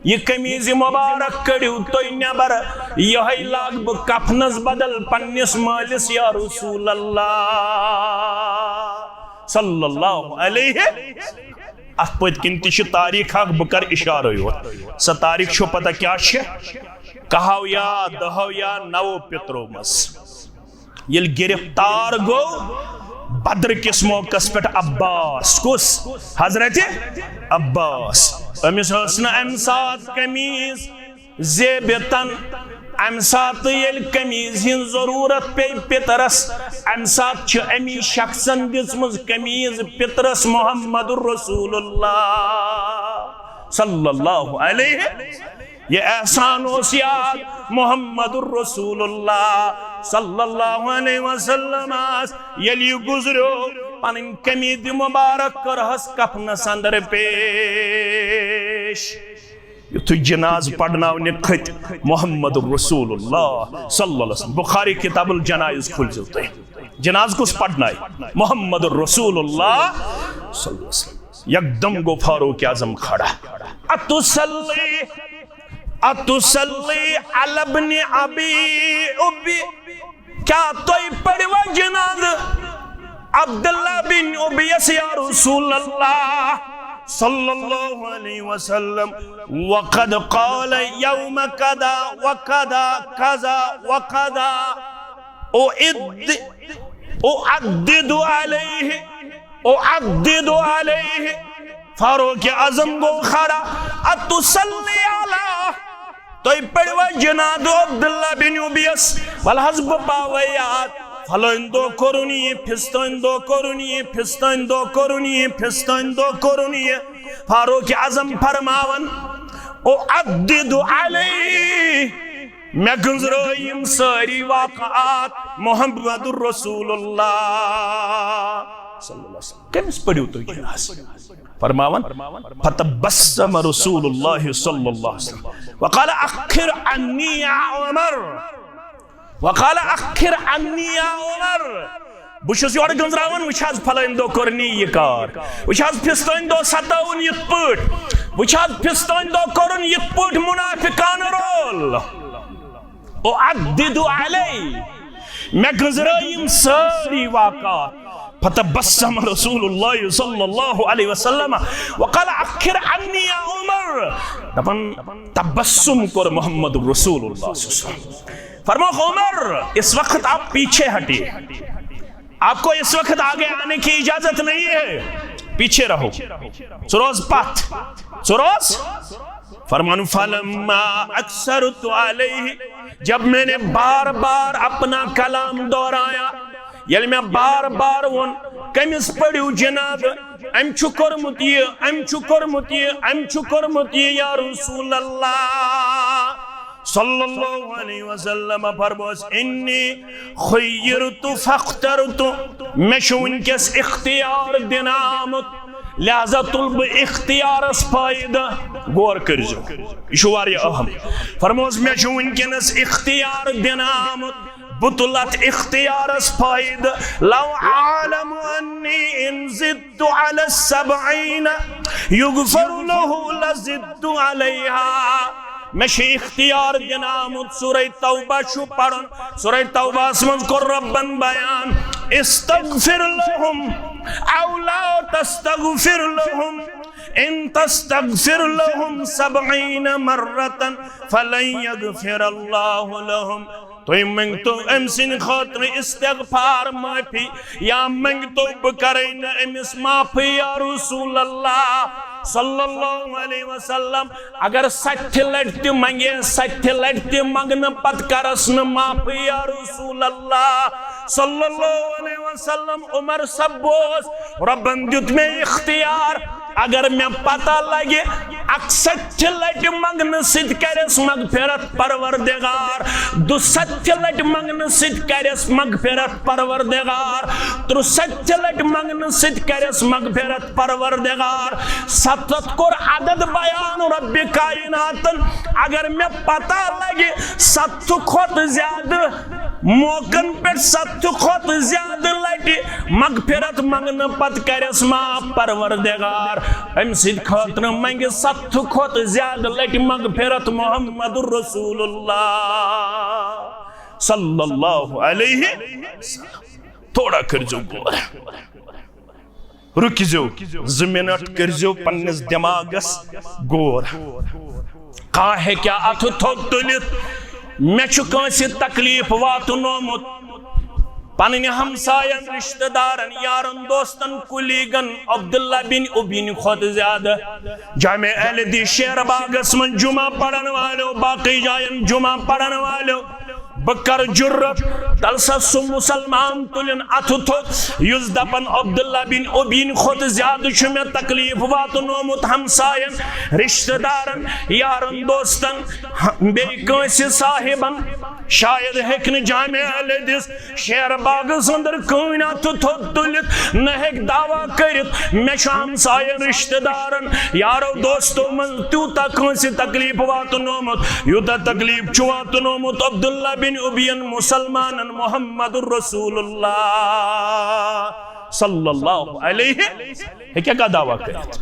یہ قمیض مبارک کڑیو توی نبر یہی لاغ بہ کفنس بدل پنس مالس یا رسول اللہ صلی اللہ علیہ ات پت کن تش تاریخ اخ بہ کر اشارہ یوت سا تاریخ چھو پتہ کیا چھ کہو یا دہو یا نو پترو مس یل گرفتار گو بدر کس موقع پہ عباس کس حضرت عباس امس نا ام سات قمیض زیبتن ام سات یل قمیض ہن ضرورت پی پترس ام سات امی شخصن دسمز قمیض پترس محمد رسول اللہ صلی اللہ علیہ یہ احسان اوس یاد محمد رسول اللہ صلی اللہ علیہ وسلم یلی گزرو پنن قمیض مبارک کرہس کفنس اندر پیش یتھے جناز پڑھناونے کھت محمد رسول اللہ صلی اللہ علیہ وسلم بخاری کتاب الجنائز کھلزو تہ جناز کس پڑھنائی محمد رسول اللہ صلی اللہ علیہ وسلم یکدم گو فاروق اعظم کھڑا اتصلی علی ابن ابی کیا توئی پڑھوا جناز عبداللہ بن ابیس یا رسول اللہ صلی اللہ علیہ وسلم وقد قال یوم قدا وقدا قضا وقدا اعدد علیہ فاروق اعظم کو کھڑا اتصلی علی تُہۍ پٔروا جناب عبداللہ بن ابیس ولحظ بہٕ پاویات فلٲنۍ دۄہ کوٚرُن یہِ فِستٲنۍ دۄہ کوٚرُن یہِ فِستٲنۍ دۄہ کوٚرُن یہِ فِستٲنۍ دۄہ کوٚرُن یہِ فاروق اعظم فرماون اُعدِّدُ علیہ میں گنزرٲے یِم سٲری واقعات محمد رسول اللہ صلی اللہ علیہ وسلم کٔمِس پٔرِو تُہۍ جناز فرماون فتبسم رسول اللہ صلی اللہ علیہ وسلم وقال اخر عنی یا عمر وقال اخر عنی یا عمر بہٕ یور گنزراون وٕچھ حظ فلٲنۍ دۄہ کوٚر نی یہِ کار وٕچھ حظ فِستٲنۍ دۄہ ستٲوُن یِتھ پٲٹھۍ وٕچھ حظ فِستٲنۍ دۄہ کوٚرُن یِتھ پٲٹھۍ مُنافِقانہٕ رول اُعدِّدُ علیہ میں گنزرٲے یِم سٲری واقعات فتبسم رسول اللہ صلی اللہ علیہ وسلم وقال اخر عنی یا عمر دپن تبسم کر محمد رسول اللہ صلی اللہ علیہ وسلم فرمایا عمر اس وقت آپ پیچھے ہٹیے آپ کو اس وقت آگے آنے کی اجازت نہیں ہے پیچھے رہو سروز پت سروز فرمان فلما اکثرت علیہ جب میں نے بار بار اپنا کلام دہرایا یل میں بار بار ون کمس پڑھو جناب ام چھُ کوٚرمُت یہِ ام چھُ کوٚرمُت یہِ ام چھُ کوٚرمُت یہِ یا رسول اللہ صلی اللہ علیہ وسلم فرموس انی خیرت فاخترت میں چھُ ونکس اختیار دِنہٕ آمُت لہذا طلب اختیارس فائدہ غور کرزو یہ چھُ واریاہ اہم فرموس میں چھُ ونکس اختیار دِنہٕ آمُت بطلت اختیارس فائدہ لو عالم انی ان زدت علی السبعین یغفر له لزدت علیہا میں چھِ اختیار دِنہٕ آمُت سورہ توبہ چھُ پرن سورہ توبہ منٛز کوٚر ربن بیان استغفر لهم او لا تستغفر لهم ان تستغفر لهم 70 مرة فلن يغفر الله لهم تو منگتو ام سن خاطر استغفار معافی یا منگتو بکرین امس معافی یا رسول اللہ صلی اللہ علیہ وسلم اگر سچ لڑتی منگے سچ لڑتی منگن پت کرسن معافی یا رسول اللہ صلی اللہ علیہ وسلم عمر سبوس ربن دیت میں اختیار اگر میں پتہ لگے اکسچ لٹ منگن سید کرس مغفرت پروردگار دو سچ لٹ منگن سید کرس مغفرت پروردگار تر سچ لٹ منگن سید کرس مغفرت پروردگار ستت کور عدد بیان رب کائناتن اگر میں پتہ لگے ست کھوت زیادہ موقن پر ست کھوت زیادہ لٹی مغفرت منگن پت کرس معاف پروردگار ام سید خاطر منگے ست کھوت زیادہ لٹی مغفرت محمد رسول اللہ صلی اللہ علیہ وسلم تھوڑا کرجو گور رکیزو زمینٹ کرجو پنس دماغس گور کہا ہے کیا اتھو تھوک تلیت میں چھکان سے تکلیف واتنومت پنن ہمسائن رشتہ دارن یارن دوستن کلیگن عبداللہ بن ابی خود زیادہ جامع اہل حدیث شیر باغس من جمعہ پڑھن والو باقی جائن جمعہ پڑھن والو بکر جرت تلسا سو مسلمان تلن اتھو تھوک یز دپن عبداللہ بن ابی خود زیادہ چھو میں تکلیف واتنومت ہمسائن رشتہ دارن یارن دوستن بے کنسی صاحبن شاید ہیکن جامع اہل حدیث شیر باغس اندر کوئی اتھو تھوک تلت نہ ہیک دعویٰ کرت میں چھو ہمسائن رشتہ دارن یارو دوستو من تیوتا کنسی تکلیف واتنومت یوتا تکلیف چھو واتنومت عبداللہ بن ابین مسلمان محمد رسول اللہ صلی اللہ علیہ ہے کیا دعویٰ کرت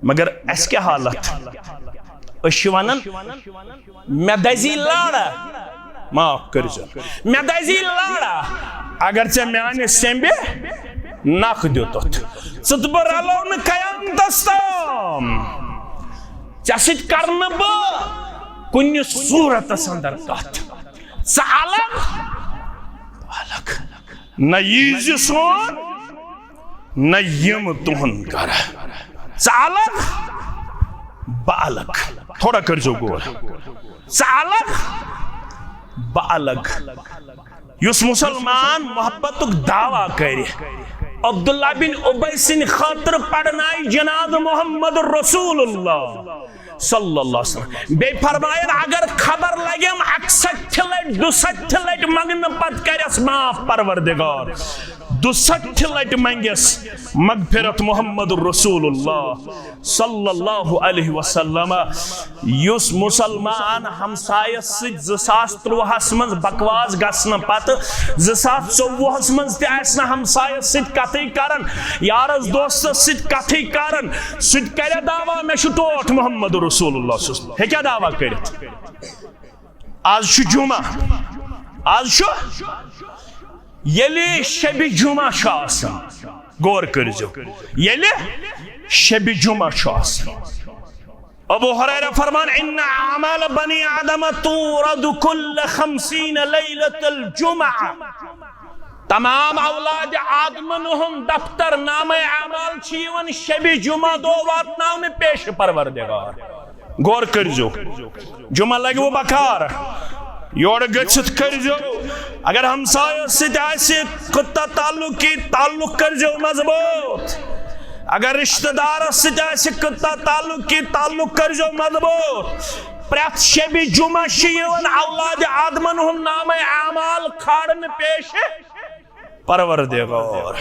مگر اس کے حالت اشوانن میں دزی لارا معاف کرجو میں دزی لارا اگرچہ میں آنے سیمبے ناک دیوتوت ستبر علون قیام دستام چاست کرن با کنی صورت سندر کات سالک نہ ییزی سون نہ یم تہن کر سالک با با الگ تھوڑا کرزو گور ژٕ الگ با الگ یس مسلمان محبتک دعویٰ کرِ عبداللہ بن ابی سن خاطر پڑھنائی جناب محمد رسول اللہ صلی اللہ علیہ وسلم بے فرمائن اگر خبر لگیم اکسٹھ لٹ دسٹھ لٹ منگن پت کرس معاف پروردگار دسٹھ لٹ منگس مغفرت محمد رسول اللہ صلی اللہ علیہ وسلم یس مسلمان ہمسایس ست 2013 من بکواس گسن پت 2024 من تہ ہمسایس ست کتھی کرن یارس دوست ست کتھی کرن ست کرے دعویٰ میں ٹوٹ محمد رسول اللہ صلی اللہ علیہ وسلم کیا دعویٰ کرت آج شو جمعہ آج شو یلی شب جمعہ شاسن غور کرزو یلی شب جمعہ شاسن ابو ہریرہ فرمان ان اعمال بنی آدم تورد کل 50 لیلۃ الجمعہ تمام اولاد آدمن ہم دفتر نام اعمال چیون شب جمعہ دو واتناؤں پیش پروردگار غور کرزو جمعہ لگو بکار یور گچھت کرزو اگر ہمسایہ ست آسی خطہ تعلق کرزو مضبوط اگر رشتہ دار ست آسی خطہ تعلق کرزو مضبوط پریت شب جمعہ شیون اولاد آدمن ہم نام اعمال کھاڑن پیش پروردگار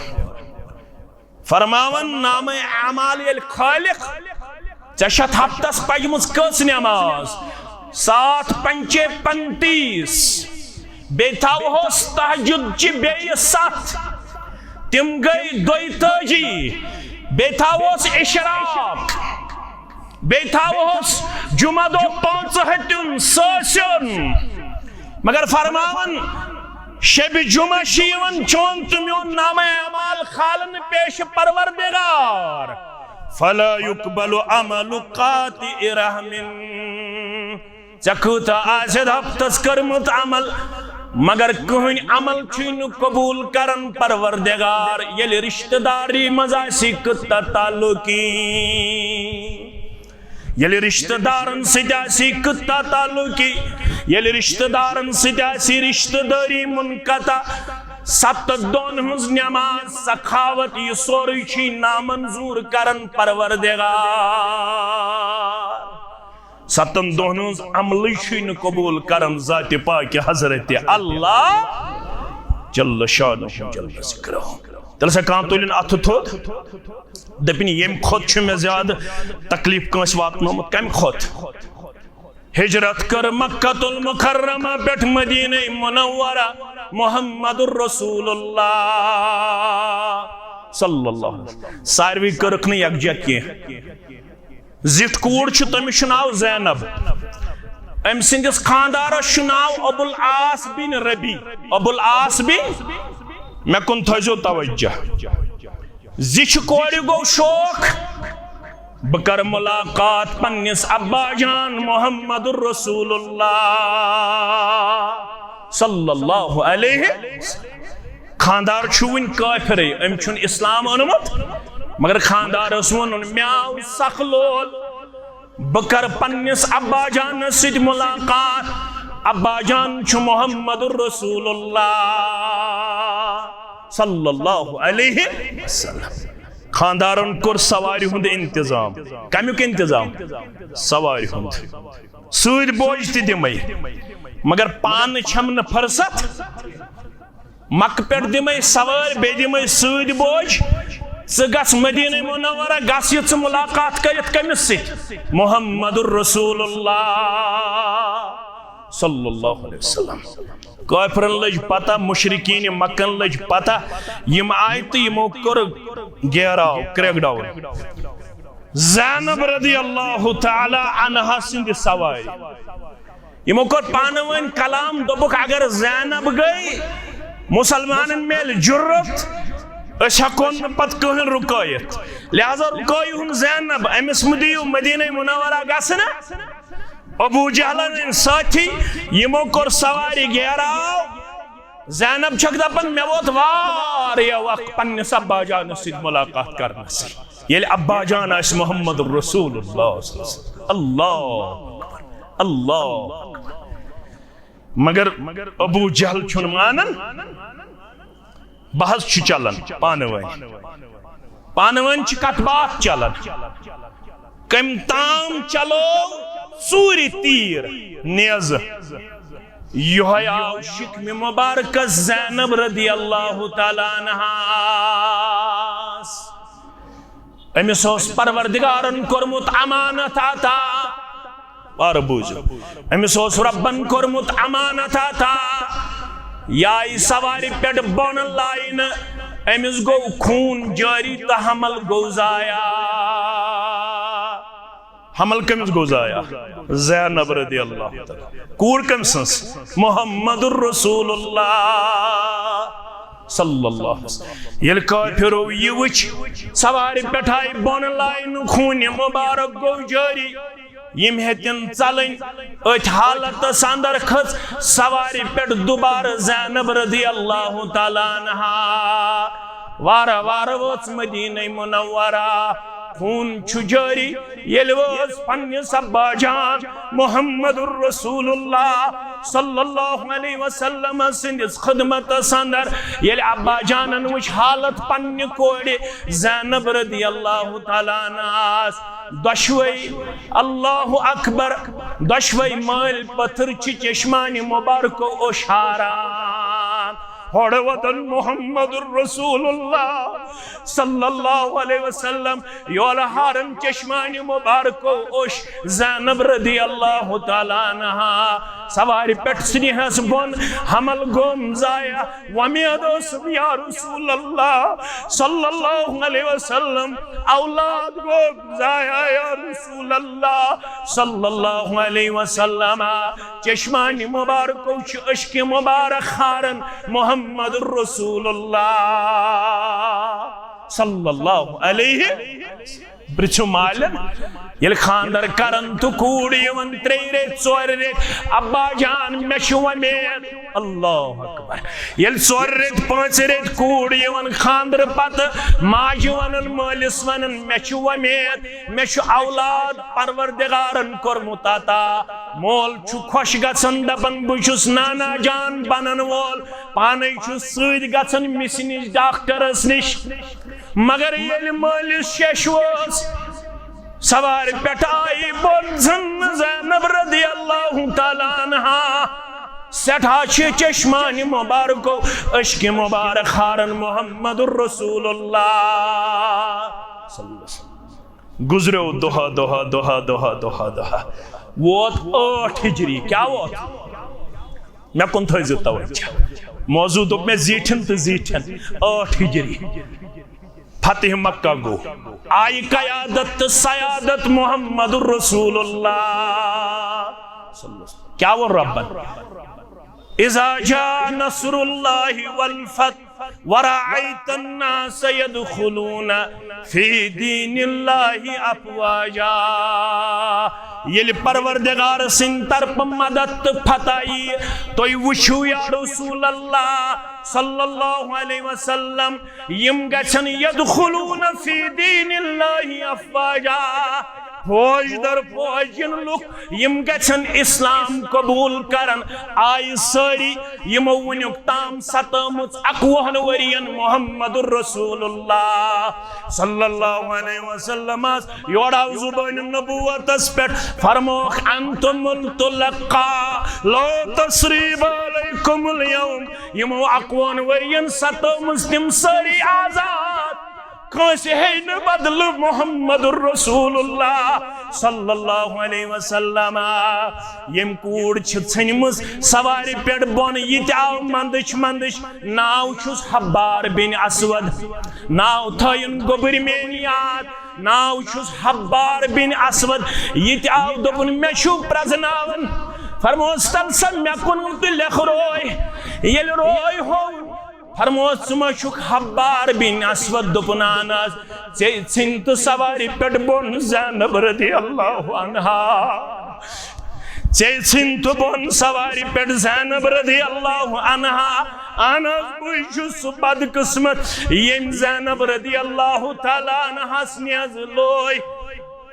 فرماون نام اعمال یل خالق چشت ہفتس پجمز کس نماز 7 5 35 بیتھاو ہوس تہجد چی بے 7 تم گئی 32 بیتھاو ہوس اشراق بیتھاو ہوس جمعہ دو 5 ہتن سوسن مگر فرماون شب جمعہ شیون چون تمیون نام اعمال خالن پیش پروردگار فلا يقبل عمل قاطع رحم چکوتا آسد ہفتس کرمت عمل مگر کہن عمل چھین قبول کرن پروردگار یل رشتہ داری مزاسی کتا تعلقی یل رشتہ دارن سجاسی کتا تعلقی یل رشتہ دارن سجاسی رشتہ داری منقطع 7 دون ہز نماز سخاوت یہ سوری چھی نامنظور کرن پروردگار 7 دون ہز عملی چھین قبول کرن ذات پاک حضرت اللہ جل شانہ جل ذکرہ تل سے کام تولین اتھ تھود دپن یم خود چھ میں زیادہ تکلیف کنس واتنومت کم خود ہجرت کر مکہ المکرمہ پیٹھ مدینہ منورہ محمد الرسول اللہ صلی اللہ علیہ وسلم ساروی کرکن یکجا کی زٹ کوڑ چھ تمس ناو زینب ام سندس خاندارس ناو ابو العاص بن ربی ابو العاص بن میں کن تھزو توجہ زچ کوڑ گو شوق بکر ملاقات پنس ابا جان محمد الرسول اللہ صلی اللہ علیہ خاندار چھوین کافر ام چھن اسلام انمت مگر خاندار اسون میاو سخلول بکر پنس ابا جان سید ملاقات ابا جان چھ محمد الرسول اللہ صلی اللہ علیہ وسلم خاندارن کور سواری ہند انتظام کمیک انتظام سواری ہند سود بوجھ تی دمائی مگر پان چھم نہ فرصت مک پیٹ دمائی سوار بے دمائی سود بوجھ گس مدینہ منورہ گس یہ ملاقات کرت کمس ست محمد الرسول اللہ صلی اللہ علیہ وسلم کافرن لج پتہ مشرکین مکن لج پتہ یم آئی تو یمو کر گیراو کریک ڈاؤن زینب رضی اللہ تعالی عنہ سند سواری یمو کر پانوین کلام دوبک اگر زینب گئی مسلمانن میل جرت اس ہکون پت کہن رکایت لہذا رکائی ہن زینب امس مدیو مدینہ منورہ گسنا ابو جہلن ساتھی یمو کر سواری گیراو زینب چھک دپن میں ووت واریا وقت پنس ابا جان سید ملاقات کرنا سی یل ابا جان اس محمد الرسول اللہ اللہ اللہ مگر ابو جہل چھن مانن بحث چھ چلن پانوان چھ کت بات چلن کم تام چلو ژوٗرِ تیر نیز یہ آو شکم مبارک زینب رضی اللہ تعالیٰ عنہا امس پروردگارن کورمت امانت عطا اور بوجھ امس ربن کورمت امانت عطا یا سواری پیٹ بون لائن امس گو خون جاری تو حمل گو ضائع حمل کمس گو ضائع زینب رضی اللہ تعالی کور کم سنس محمد الرسول اللہ صلی اللہ علیہ وسلم یل کافرو یہ وچ سواری پیٹھائی بون لائن خون مبارک گو جاری یم ہتن چلن ات حالت ساندر کھچ سواری پیٹ دوبارہ زینب رضی اللہ تعالی عنہا وارہ وارہ وچ مدینہ منورہ خون چھ جاری یلوز پنس ابا جان محمد الرسول اللہ صلی اللہ علیہ وسلم سندس خدمت سندر یل ابا جانن وچ حالت پن کوڑ زینب رضی اللہ تعالیٰ عنہ دشوئی اللہ اکبر دشوئی مال پتھر چھ چشمان مبارک اشاران ہوڑ وطن محمد الرسول اللہ صلی اللہ علیہ وسلم یول ہارن چشمان مبارک اوش زینب رضی اللہ تعالیٰ عنہ سواری پیٹ سنیحس بون حمل گوم ضائع ومید اسم یا رسول اللہ صلی اللہ علیہ وسلم اولاد گوم ضائع یا رسول اللہ صلی اللہ علیہ وسلم چشمان مبارک اوش عشق مبارک خارن محمد الرسول اللہ صلی اللہ علیہ برچو مالن یل خاندر کرن تو کوڑی ون تری ریت سور ریت ابا جان میشو امید اللہ اکبر یل سور ریت پانچ ریت کوڑی ون خاندر پت ماج ونن مالس ونن میشو امید میشو اولاد پروردگارن کرمت عطا مول چھو خوش گژھن دپن بچس نانا جان بنن وول پانے چھو سۭتۍ گژھن مسنش ڈاکٹرس نش مگر یل مالس ششوس سوار پیٹائی بونزن زینب رضی اللہ تعالیٰ عنہ سٹھا چشمان مبارکو عشق مبارک خارن محمد الرسول اللہ صلی اللہ علیہ وسلم گزرو دوہا دوہا دوہا دوہا دوہا دوہا ووت 8 ہجری کیا ووت میں کن تھوئی توجہ موضوع دو میں زیٹھن تو زیٹھن 8 ہجری فتح مکہ گو آئی قیادت سیادت محمد الرسول اللہ کیا وہ ربن اذا جاء نصر اللہ والفتح ورأيت الناس يدخلون في دين الله افواجا یل پروردگار سن طرف مدد فتائی تو وچھو یا رسول اللہ صلی اللہ علیہ وسلم یم گچن يدخلون في دين الله افواجا فوج در فوج لوک یم گچن اسلام قبول کرن آئی ساری یمو ونیک تام ستمت 51 ورین محمد الرسول اللہ صلی اللہ علیہ وسلم یوڑا زبان نبوت اسپیٹ فرموخ انتم التلقا لا تصریب علیکم اليوم یمو 51 ورین ستمت تم ساری آزاد کانسی ہے بدل محمد الرسول اللہ صلی اللہ علیہ وسلم یم کوڑ چھنمز سواری پیٹ بون یہ آو مندش مندش ناو چھس حبار بن اسود ناو تھائن گبر مینیات ناو چھس حبار بن اسود یہ آو دپن میں شو پرزناون فرموستل سن میں کنت لکھ روئی یل روئی ہوں فرموز سمشک حبار بن اسود دپناناز چنت سواری پیٹ بون زینب رضی اللہ عنہ چنت بون سواری پیٹ زینب رضی اللہ عنہ آناز بوشس بد قسمت یم زینب رضی اللہ تعالیٰ عنہ سنیز لوئی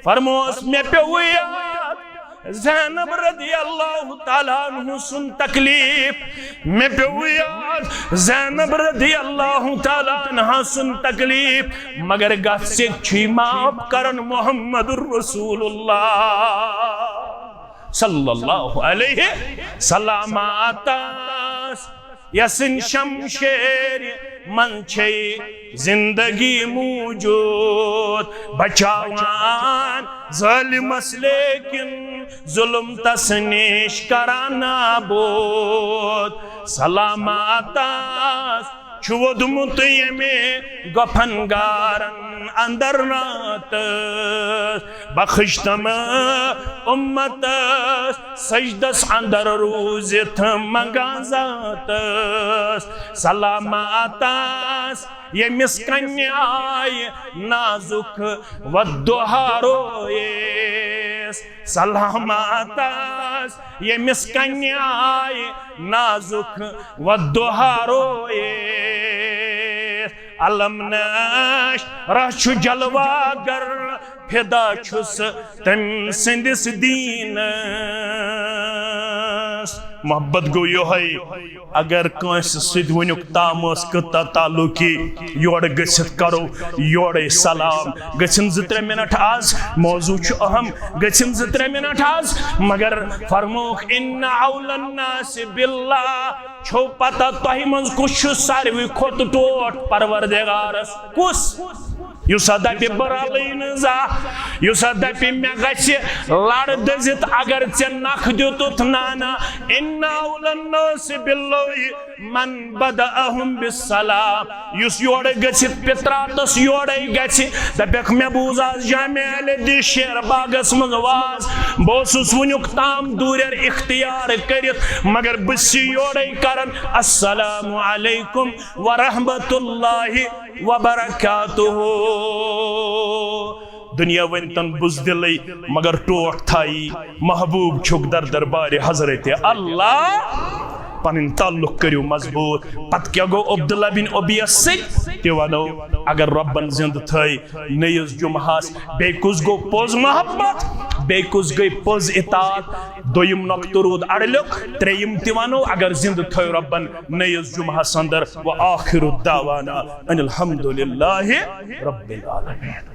فرموس میں پیو یاد زینب رضی اللہ تعالیٰ عنہ سن تکلیف میں پیو یاد زینب رضی اللہ تعالیٰ عنہ سن تکلیف مگر گفسک چھی معاف کرن محمد الرسول اللہ صلی اللہ علیہ وسلم یسن شمشیر من چھے زندگی موجود بچاوان ظالمس لیکن ظلم تسنیش کرانا بود سلامات چھودمت یمی گفنگارن اندر رات بخشتم امت سجدس اندر روزت منگازات سلامات یمس کنیائی نازک ودہا رویس سلامات یمس کنیائی نازک ودہا رویس علم نش رش جلواگر فدا چھس تم سندس دین محبت گو یہ اگر کنس سد ونیک تامس کتا تعلقی یور گھت کرو یور سلام گھن 2-3 منٹ آز موضوع اہم گھن 2-3 منٹ آز مگر فرموک ان اول الناس باللہ چھو پتہ تہ من کس ساروی کھت ٹوٹ پروردگارس کس یس دپہ برالین زا یس دپہ مے گژھِ لڑ دزت اگر ژے نکھ دتُتھ نانا ان اول الناس باللہ من بدأہم بالسلام یس یور گژھت پتراتس یورے گژھِ دپیکھ مے بوز آز جامع دی شیر باغس من واز بوسس ونیک تام دوریر اختیار کرت مگر بسی یورے کرن السلام علیکم ورحمت اللہ وبرکاتہ دنیا ونتن بزدلی مگر ٹوٹ تھائی محبوب چھک در دربار حضرت اللہ پنن تعلق کریو مضبوط پت کیا گو عبداللہ بن ابی ست تی ونو اگر ربن زند تھائی نیز جمعہس بے کس گو پوز محبت بے کس گئی پوز اطاعت دویم نقط رود اڑلک تریم تی ونو اگر زند تھائی ربن نیز جمعہس اندر و آخر الدعوانا ان الحمدللہ رب العالمین